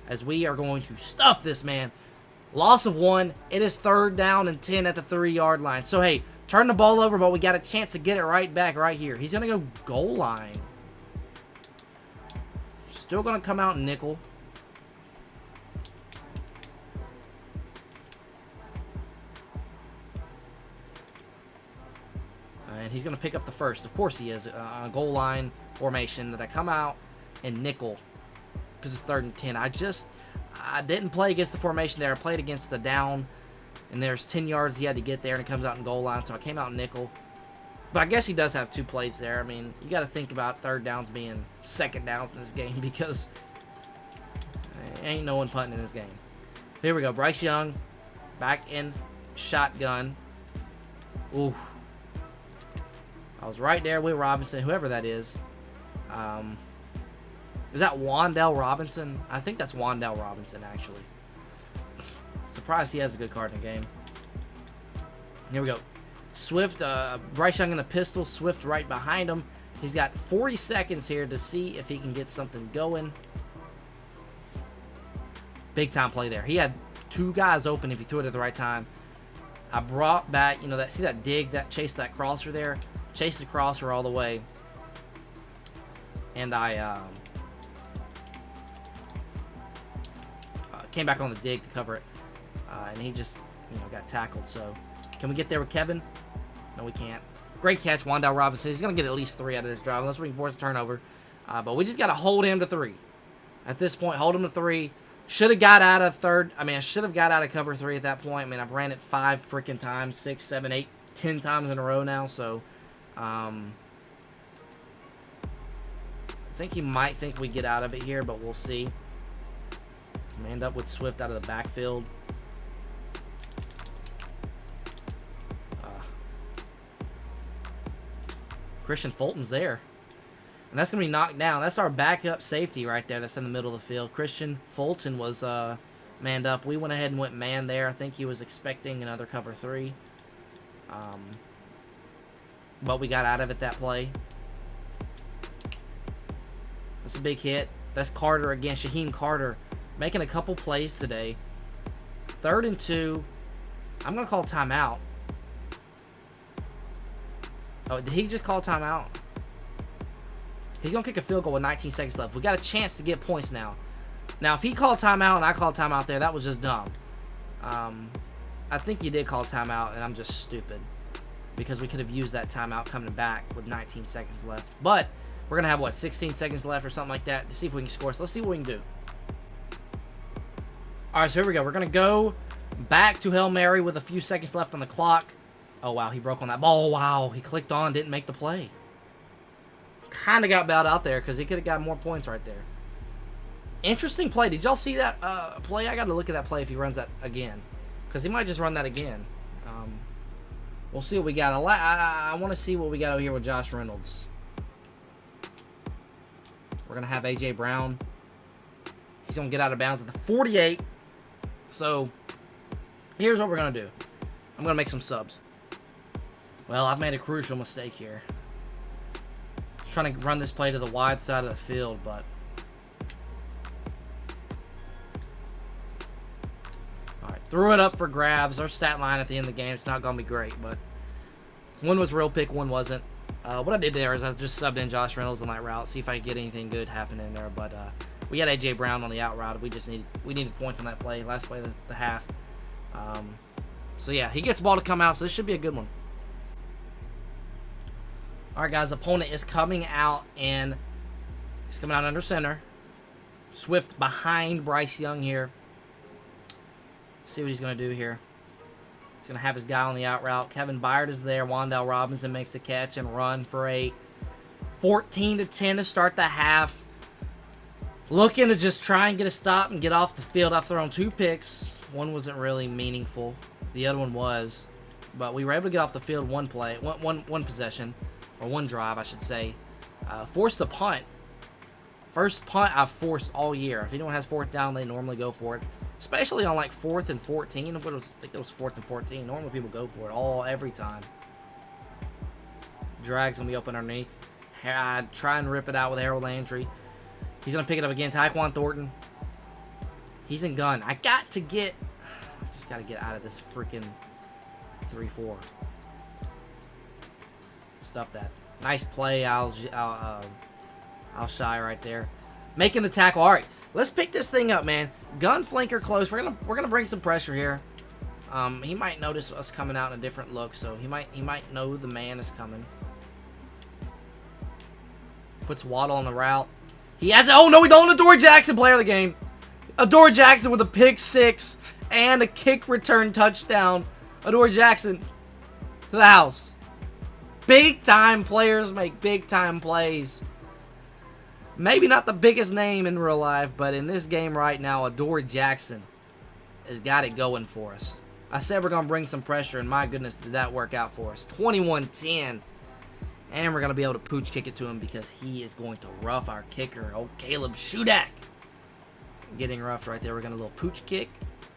S1: As we are going to stuff this man. Loss of 1. It is 3rd down and 10 at the 3-yard line. So, hey, turn the ball over, but we got a chance to get it right back right here. He's going to go goal line. Still going to come out nickel. And he's going to pick up the first. Of course he is. A goal line formation that I come out and nickel. Because it's 3rd and 10. I didn't play against the formation there. I played against the down, and there's 10 yards he had to get there, and it comes out in goal line, so I came out nickel. But I guess he does have 2 plays there. I mean, you got to think about 3rd downs being 2nd downs in this game because ain't no one punting in this game. Here we go. Bryce Young back in shotgun. Ooh. I was right there with Robinson, whoever that is. Is that Wan'Dale Robinson? I think that's Wan'Dale Robinson, actually. Surprised he has a good card in the game. Here we go. Swift, Bryce Young in a pistol. Swift right behind him. He's got 40 seconds here to see if he can get something going. Big time play there. He had 2 guys open if he threw it at the right time. I brought back, see that dig, that chase, that crosser there? Chased the crosser all the way. And I came back on the dig to cover it. And he just, got tackled. So, can we get there with Kevin? No, we can't. Great catch, Wan'Dale Robinson. He's going to get at least 3 out of this drive, unless we can force a turnover. But we just got to hold him to 3. At this point, hold him to 3. Should have got out of I should have got out of cover 3 at that point. I've ran it 5 freaking times, 6, 7, 8, 10 times in a row now. So, think he might think we get out of it here, but we'll see. Manned up with Swift out of the backfield. Christian Fulton's there. And that's going to be knocked down. That's our backup safety right there that's in the middle of the field. Christian Fulton was manned up. We went ahead and went man there. I think he was expecting another cover 3. But we got out of it that play. That's a big hit. That's Carter again. Shaheem Carter making a couple plays today. 3rd and 2. I'm going to call timeout. Oh, did he just call timeout? He's going to kick a field goal with 19 seconds left. We got a chance to get points now. Now, if he called timeout and I called timeout there, that was just dumb. I think he did call timeout, and I'm just stupid. Because we could have used that timeout coming back with 19 seconds left. But we're going to have, what, 16 seconds left or something like that to see if we can score. So let's see what we can do. All right, so here we go. We're going to go back to Hail Mary with a few seconds left on the clock. Oh, wow, he broke on that ball. Oh, wow, he clicked on, didn't make the play. Kind of got bailed out there because he could have got more points right there. Interesting play. Did y'all see that play? I got to look at that play if he runs that again. Because he might just run that again. We'll see what we got. I want to see what we got over here with Josh Reynolds. We're going to have A.J. Brown. He's going to get out of bounds at the 48. So, here's what we're going to do. I'm going to make some subs. Well, I've made a crucial mistake here. I'm trying to run this play to the wide side of the field, but... Alright, threw it up for grabs. Our stat line at the end of the game, it's not going to be great, but... One was real pick, one wasn't. What I did there is I just subbed in Josh Reynolds on that route, see if I could get anything good happening there, but we had A.J. Brown on the out route. We needed points on that play, last play of the half. So yeah, he gets the ball to come out, so this should be a good one. Alright guys, opponent is coming out, and he's coming out under center. Swift behind Bryce Young here. See what he's going to do here. He's going to have his guy on the out route. Kevin Byard is there. Wan'Dale Robinson makes the catch and run for a 14-10 to start the half. Looking to just try and get a stop and get off the field. I've thrown 2 picks. One wasn't really meaningful. The other one was. But we were able to get off the field one possession. Or one drive, I should say. Forced a punt. First punt I've forced all year. If anyone has 4th down, they normally go for it. Especially on like 4th and 14. I think it was 4th and 14. Normally people go for it every time. Drag's going to be open underneath. Try and rip it out with Harold Landry. He's going to pick it up again. Tyquan Thornton. He's in gun. I just got to get out of this freaking 3-4. Stuff that. Nice play. I'll shy right there. Making the tackle. All right. Let's pick this thing up, man. Gun flanker close. We're gonna bring some pressure here. He might notice us coming out in a different look, so he might know the man is coming. Puts Waddle on the route. He has it. Oh no, we don't. Adoree Jackson, player of the game. Adoree Jackson with a pick 6 and a kick return touchdown. Adoree Jackson to the house. Big time players make big time plays. Maybe not the biggest name in real life, but in this game right now, Adoree Jackson has got it going for us. I said we're going to bring some pressure, and my goodness, did that work out for us. 21-10. And we're going to be able to pooch kick it to him because he is going to rough our kicker, old Caleb Shudak. Getting roughed right there. We're going to a little pooch kick.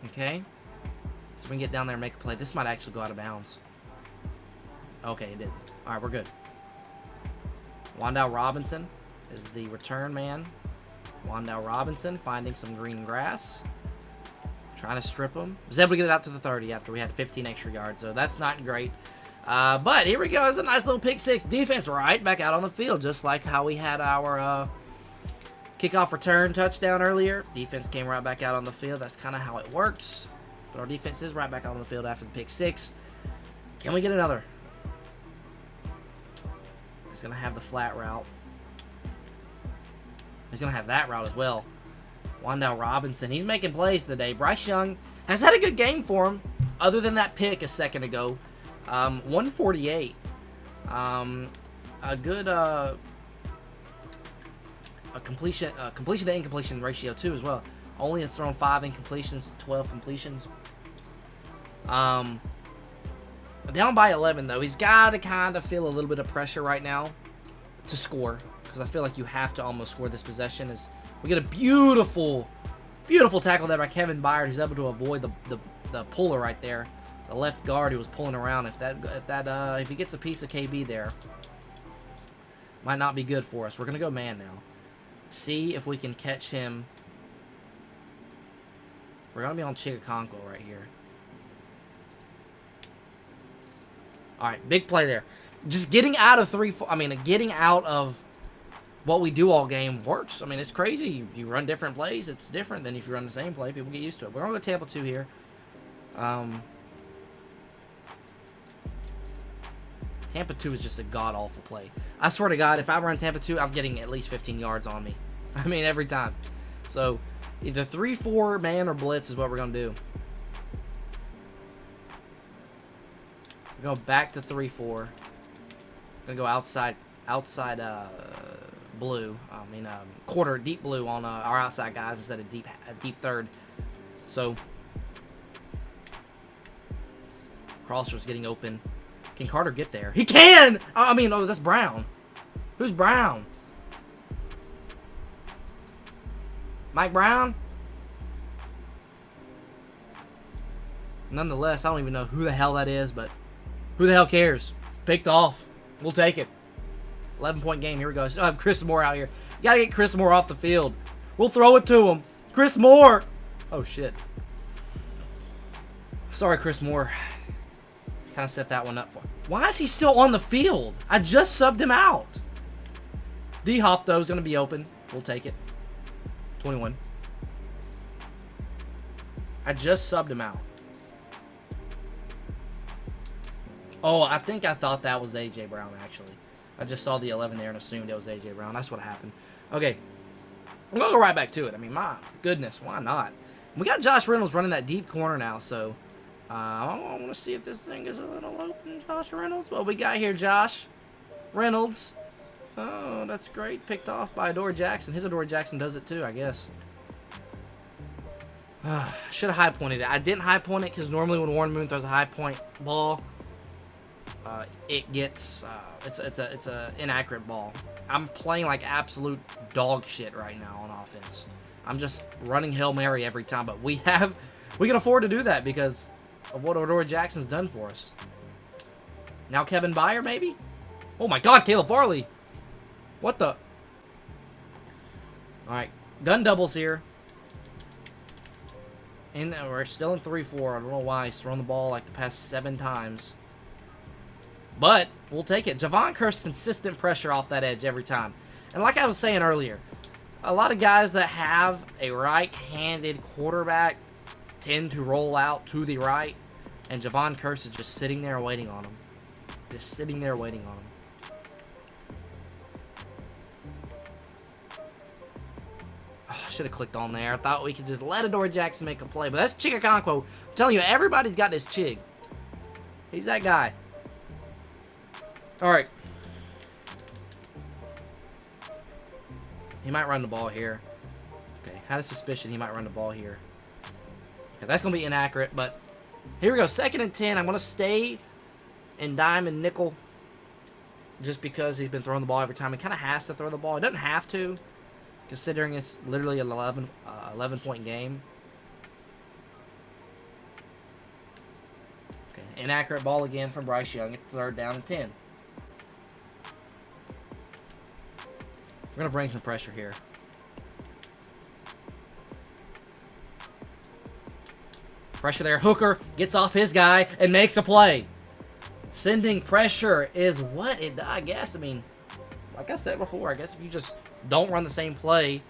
S1: Okay. So we can get down there and make a play. This might actually go out of bounds. Okay, it did. All right, we're good. Wan'Dale Robinson is the return man. Wan'Dale Robinson finding some green grass. Trying to strip him. Was able to get it out to the 30 after we had 15 extra yards, so that's not great. But here we go. It's a nice little pick 6. Defense right back out on the field, just like how we had our kickoff return touchdown earlier. Defense came right back out on the field. That's kind of how it works. But our defense is right back out on the field after the pick 6. Can we get another? He's going to have the flat route. He's going to have that route as well. Wan'Dale Robinson. He's making plays today. Bryce Young has had a good game for him, other than that pick a second ago. 148. A good a completion to incompletion ratio too as well. Only has thrown 5 incompletions, 12 completions. Down by 11 though, he's got to kind of feel a little bit of pressure right now to score, because I feel like you have to almost score this possession. As we get a beautiful tackle there by Kevin Byard, who's able to avoid the puller right there, the left guard who was pulling around. If he gets a piece of KB there, might not be good for us. We're gonna go man now. See if we can catch him. We're gonna be on Chigaconko right here. All right, big play there. Just getting out of 3-4. I mean, getting out of what we do all game works. I mean, it's crazy. You run different plays. It's different than if you run the same play. People get used to it. We're going to go Tampa 2 here. Tampa 2 is just a god-awful play. I swear to God, if I run Tampa 2, I'm getting at least 15 yards on me. I mean, every time. So, either 3-4 man or blitz is what we're going to do. We're going back to 3-4. Gonna go outside blue. Quarter deep blue on our outside guys instead of deep third. So Crosser's getting open. Can Carter get there? He can! Oh, that's Brown. Who's Brown? Mike Brown? Nonetheless, I don't even know who the hell that is, but who the hell cares? Picked off. We'll take it. 11-point game. Here we go. Still have Chris Moore out here. You gotta get Chris Moore off the field. We'll throw it to him. Chris Moore. Oh, shit. Sorry, Chris Moore. Kind of set that one up for him. Why is he still on the field? I just subbed him out. D-Hop, though, is going to be open. We'll take it. 21. I just subbed him out. Oh, I thought that was A.J. Brown, actually. I just saw the 11 there and assumed it was A.J. Brown. That's what happened. Okay. I'm going to go right back to it. I mean, my goodness, why not? We got Josh Reynolds running that deep corner now, so I want to see if this thing is a little open, Josh Reynolds. Well, we got here Josh Reynolds. Oh, that's great. Picked off by Adoree Jackson. His Adoree Jackson does it too, I guess. Should have high pointed it. I didn't high point it because normally when Warren Moon throws a high point ball, it gets it's a inaccurate ball. I'm playing like absolute dog shit right now on offense. I'm just running Hail Mary every time, but we can afford to do that because of what Adoree Jackson's done for us. Now Kevin Byard, maybe? Oh my God, Caleb Farley! What the? All right, gun doubles here. And we're still in 3-4. I don't know why he's thrown the ball like the past 7 times. But we'll take it. Javon Curse, consistent pressure off that edge every time. And like I was saying earlier, a lot of guys that have a right-handed quarterback tend to roll out to the right. And Javon Curse is just sitting there waiting on him. Just sitting there waiting on him. Should have clicked on there. I thought we could just let Adoree Jackson make a play. But that's Chigaconko. I'm telling you, everybody's got this Chig. He's that guy. All right. He might run the ball here. Okay, had a suspicion he might run the ball here. Okay, that's going to be inaccurate, but here we go. 2nd and 10. I'm going to stay in dime and nickel just because he's been throwing the ball every time. He kind of has to throw the ball. He doesn't have to, considering it's literally an 11-point game. Okay, inaccurate ball again from Bryce Young at 3rd down and 10. We're going to bring some pressure here. Pressure there. Hooker gets off his guy and makes a play. Sending pressure is what it, I guess. I mean, like I said before, I guess if you just don't run the same play,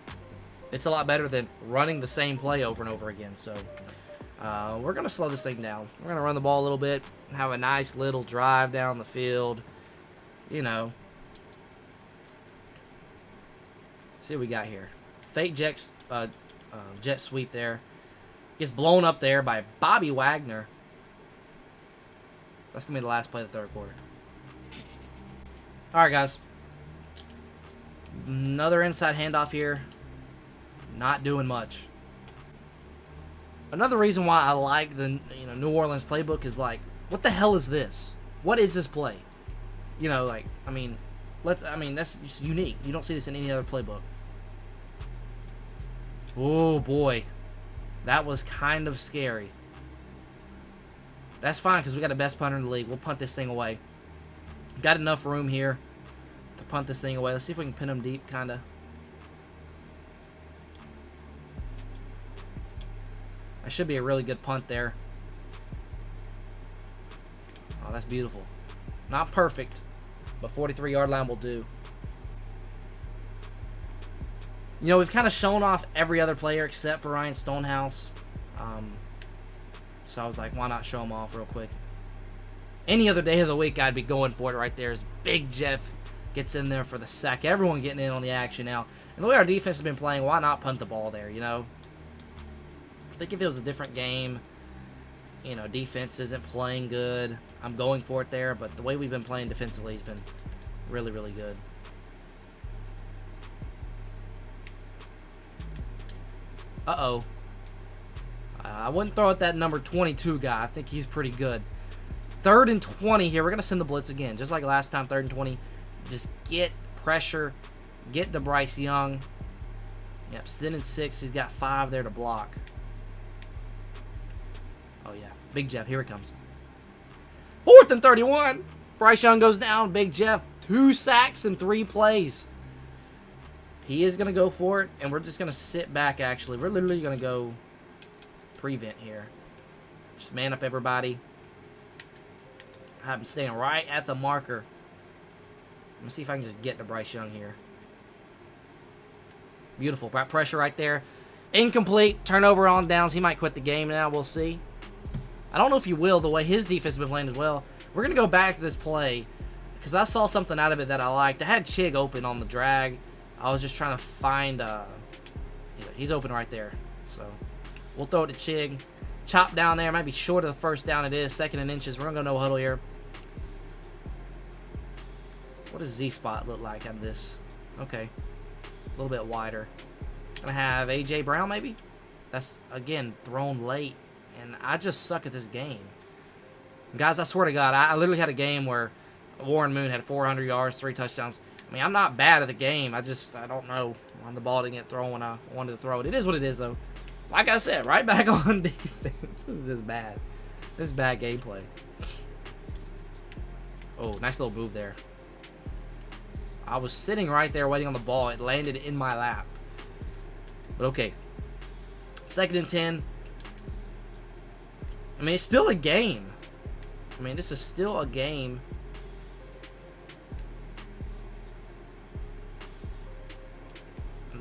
S1: it's a lot better than running the same play over and over again. So we're going to slow this thing down. We're going to run the ball a little bit, have a nice little drive down the field. You know. See what we got here. Fake jet sweep there. Gets blown up there by Bobby Wagner. That's going to be the last play of the 3rd quarter. All right, guys. Another inside handoff here. Not doing much. Another reason why I like the New Orleans playbook is like, what the hell is this? What is this play? Like, I mean, that's just unique. You don't see this in any other playbook. Oh boy, that was kind of scary. That's fine because we got the best punter in the league. We'll punt this thing away. Got enough room here to punt this thing away. Let's see if we can pin him deep, kind of. That should be a really good punt there. Oh, that's beautiful. Not perfect, but 43-yard line will do. We've kind of shown off every other player except for Ryan Stonehouse. So I was like, why not show him off real quick? Any other day of the week, I'd be going for it right there. As Big Jeff gets in there for the sack. Everyone getting in on the action now. And the way our defense has been playing, why not punt the ball there, I think if it was a different game, defense isn't playing good, I'm going for it there. But the way we've been playing defensively has been really, really good. Uh-oh. I wouldn't throw at that number 22 guy. I think he's pretty good. 3rd and 20 here. We're going to send the blitz again. Just like last time, 3rd and 20. Just get pressure. Get to Bryce Young. Yep, sending 6. He's got 5 there to block. Oh, yeah. Big Jeff. Here it comes. 4th and 31. Bryce Young goes down. Big Jeff. 2 sacks in 3 plays. He is going to go for it, and we're just going to sit back, actually. We're literally going to go prevent here. Just man up everybody. I'm staying right at the marker. Let me see if I can just get to Bryce Young here. Beautiful. Pressure right there. Incomplete. Turnover on downs. He might quit the game now. We'll see. I don't know if he will, the way his defense has been playing as well. We're going to go back to this play because I saw something out of it that I liked. I had Chig open on the drag. I was just trying to find... he's open right there. So we'll throw it to Chig. Chop down there. Might be short of the first down. It is. 2nd and inches. We're going to go no huddle here. What does Z-spot look like out of this? Okay. A little bit wider. Gonna have A.J. Brown maybe? That's, again, thrown late. And I just suck at this game. Guys, I swear to God, I literally had a game where Warren Moon had 400 yards, 3 touchdowns. I mean, I'm not bad at the game. I don't know when the ball didn't get thrown when I wanted to throw it. It is what it is, though. Like I said, right back on defense. This is just bad. This is bad gameplay. Oh, nice little move there. I was sitting right there waiting on the ball. It landed in my lap. But okay. 2nd and 10. I mean, it's still a game. I mean, this is still a game.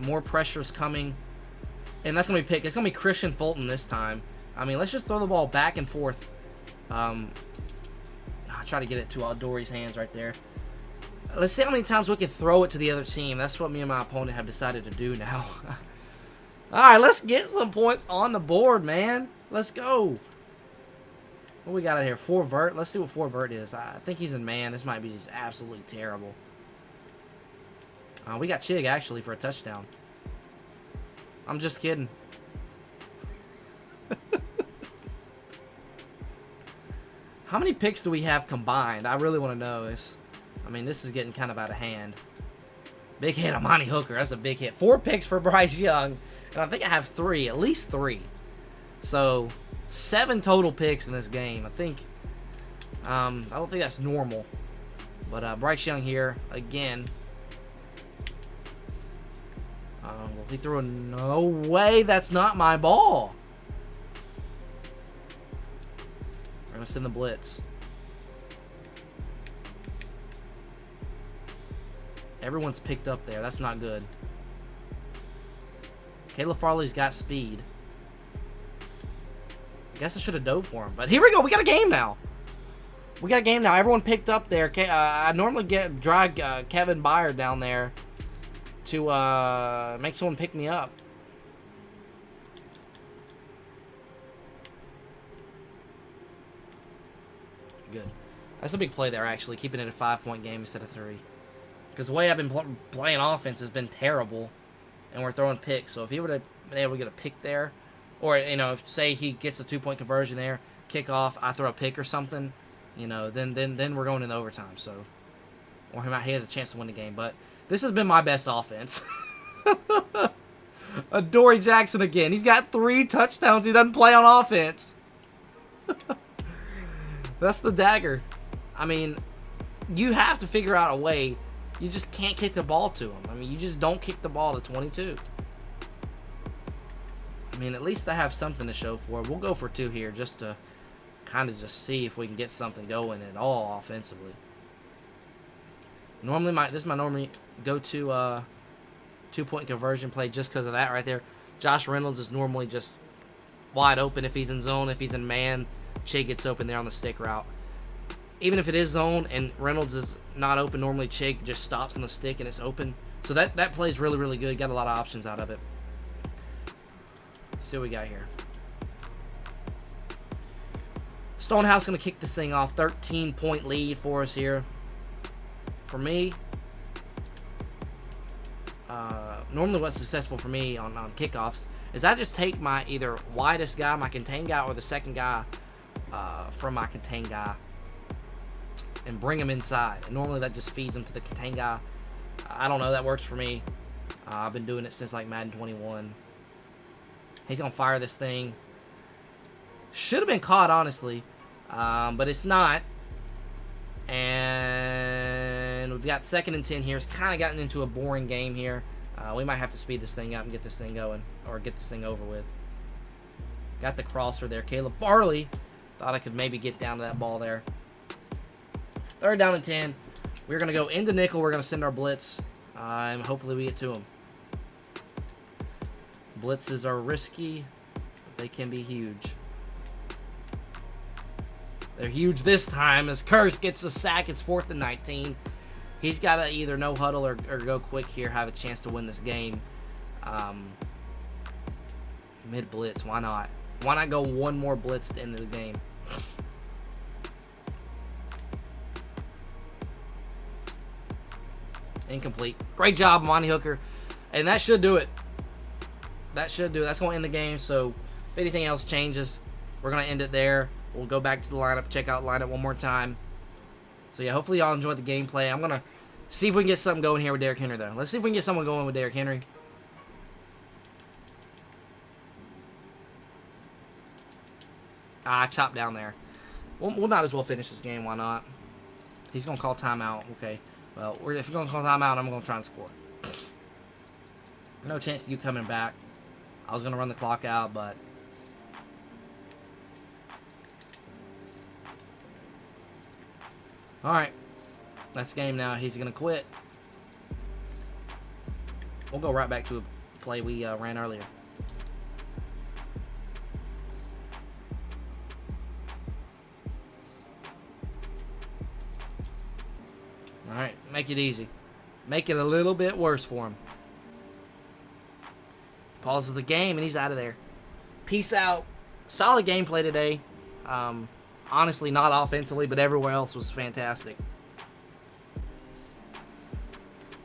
S1: More pressure's coming. And that's going to be picked. It's going to be Christian Fulton this time. I mean, let's just throw the ball back and forth. I try to get it to Aldori's hands right there. Let's see how many times we can throw it to the other team. That's what me and my opponent have decided to do now. Alright, let's get some points on the board, man. Let's go. What we got out here? 4 vert. Let's see what 4 vert is. I think he's in man. This might be just absolutely terrible. We got Chig, actually, for a touchdown. I'm just kidding. How many picks do we have combined? I really want to know this. I mean, this is getting kind of out of hand. Big hit on Monty Hooker. That's a big hit. 4 picks for Bryce Young. And I think I have 3. At least 3. So, 7 total picks in this game. I think... I don't think that's normal. But Bryce Young here, again. Well, he threw a... No way, that's not my ball. We're going to send the blitz. Everyone's picked up there. That's not good. Caleb Farley's got speed. I guess I should have dove for him. But here we go. We got a game now. We got a game now. Everyone picked up there. I normally drag Kevin Byard down there to make someone pick me up. Good. That's a big play there, actually. Keeping it a 5-point game instead of 3. Because the way I've been playing offense has been terrible, and we're throwing picks. So if he would have been able to get a pick there, or, you know, say he gets a 2-point conversion there, kick off, I throw a pick or something, you know, then we're going into overtime. So, or he has a chance to win the game. But this has been my best offense. Adoree Jackson again. He's got 3 touchdowns. He doesn't play on offense. That's the dagger. I mean, you have to figure out a way. You just can't kick the ball to him. I mean, you just don't kick the ball to 22. I mean, at least I have something to show for it. We'll go for 2 here just to kind of just see if we can get something going at all offensively. Normally, this is my normally go-to 2-point conversion play just because of that right there. Josh Reynolds is normally just wide open if he's in zone. If he's in man, Chig gets open there on the stick route. Even if it is zone and Reynolds is not open, normally Chig just stops on the stick and it's open. So that plays really, really good. Got a lot of options out of it. Let's see what we got here. Stonehouse going to kick this thing off. 13-point lead for us here. For me, normally what's successful for me on kickoffs is I just take my either widest guy, my contain guy, or the second guy from my contain guy and bring him inside. And normally that just feeds him to the contain guy. I don't know. That works for me. I've been doing it since like Madden 21. He's going to fire this thing. Should have been caught, honestly. But it's not. And we've got 2nd and 10 here. It's kind of gotten into a boring game here. We might have to speed this thing up and get this thing going. Or get this thing over with. Got the crosser there. Caleb Farley. Thought I could maybe get down to that ball there. 3rd down and 10. We're going to go into nickel. We're going to send our blitz. And hopefully we get to him. Blitzes are risky, but they can be huge. They're huge this time as Curse gets a sack. It's 4th and 19. He's got to either no huddle or go quick here, have a chance to win this game. Mid blitz, why not? Why not go one more blitz to end this game? Incomplete. Great job, Monty Hooker. And that should do it. That should do it. That's going to end the game. So if anything else changes, we're going to end it there. We'll go back to the lineup, check out the lineup one more time. So yeah, hopefully y'all enjoyed the gameplay. I'm going to see if we can get something going here with Derrick Henry, though. Let's see if we can get someone going with Derrick Henry. I chopped down there. We'll might as well finish this game. Why not? He's going to call timeout. Okay. Well, if you're going to call timeout, I'm going to try and score. No chance of you coming back. I was going to run the clock out, but... Alright. That's game now. He's going to quit. We'll go right back to a play we ran earlier. Alright, make it easy. Make it a little bit worse for him. Pauses the game, and he's out of there. Peace out. Solid gameplay today. Honestly, not offensively, but everywhere else was fantastic.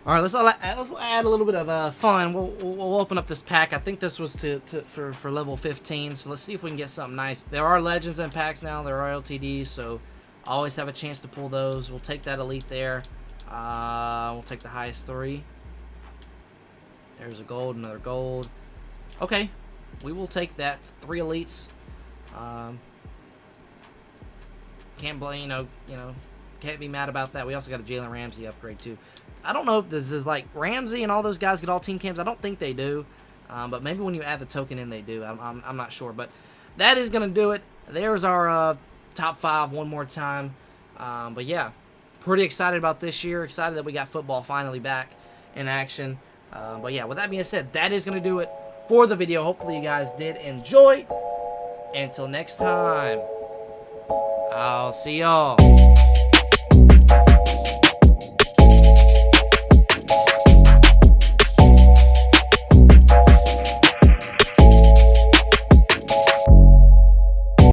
S1: All right, let's add a little bit of fun. We'll open up this pack. I think this was for level 15, so let's see if we can get something nice. There are legends in packs now. There are LTDs, so always have a chance to pull those. We'll take that elite there. We'll take the highest 3. There's a gold, another gold. Okay, we will take that. 3 elites. Can't blame, can't be mad about that. We also got a Jalen Ramsey upgrade too. I don't know if this is like Ramsey and all those guys get all team cams. I don't think they do, but maybe when you add the token in, they do. I'm not sure, but that is gonna do it. There's our top 5 one more time. But yeah, pretty excited about this year. Excited that we got football finally back in action. But yeah, with that being said, that is gonna do it for the video. Hopefully you guys did enjoy. Until next time, I'll see y'all.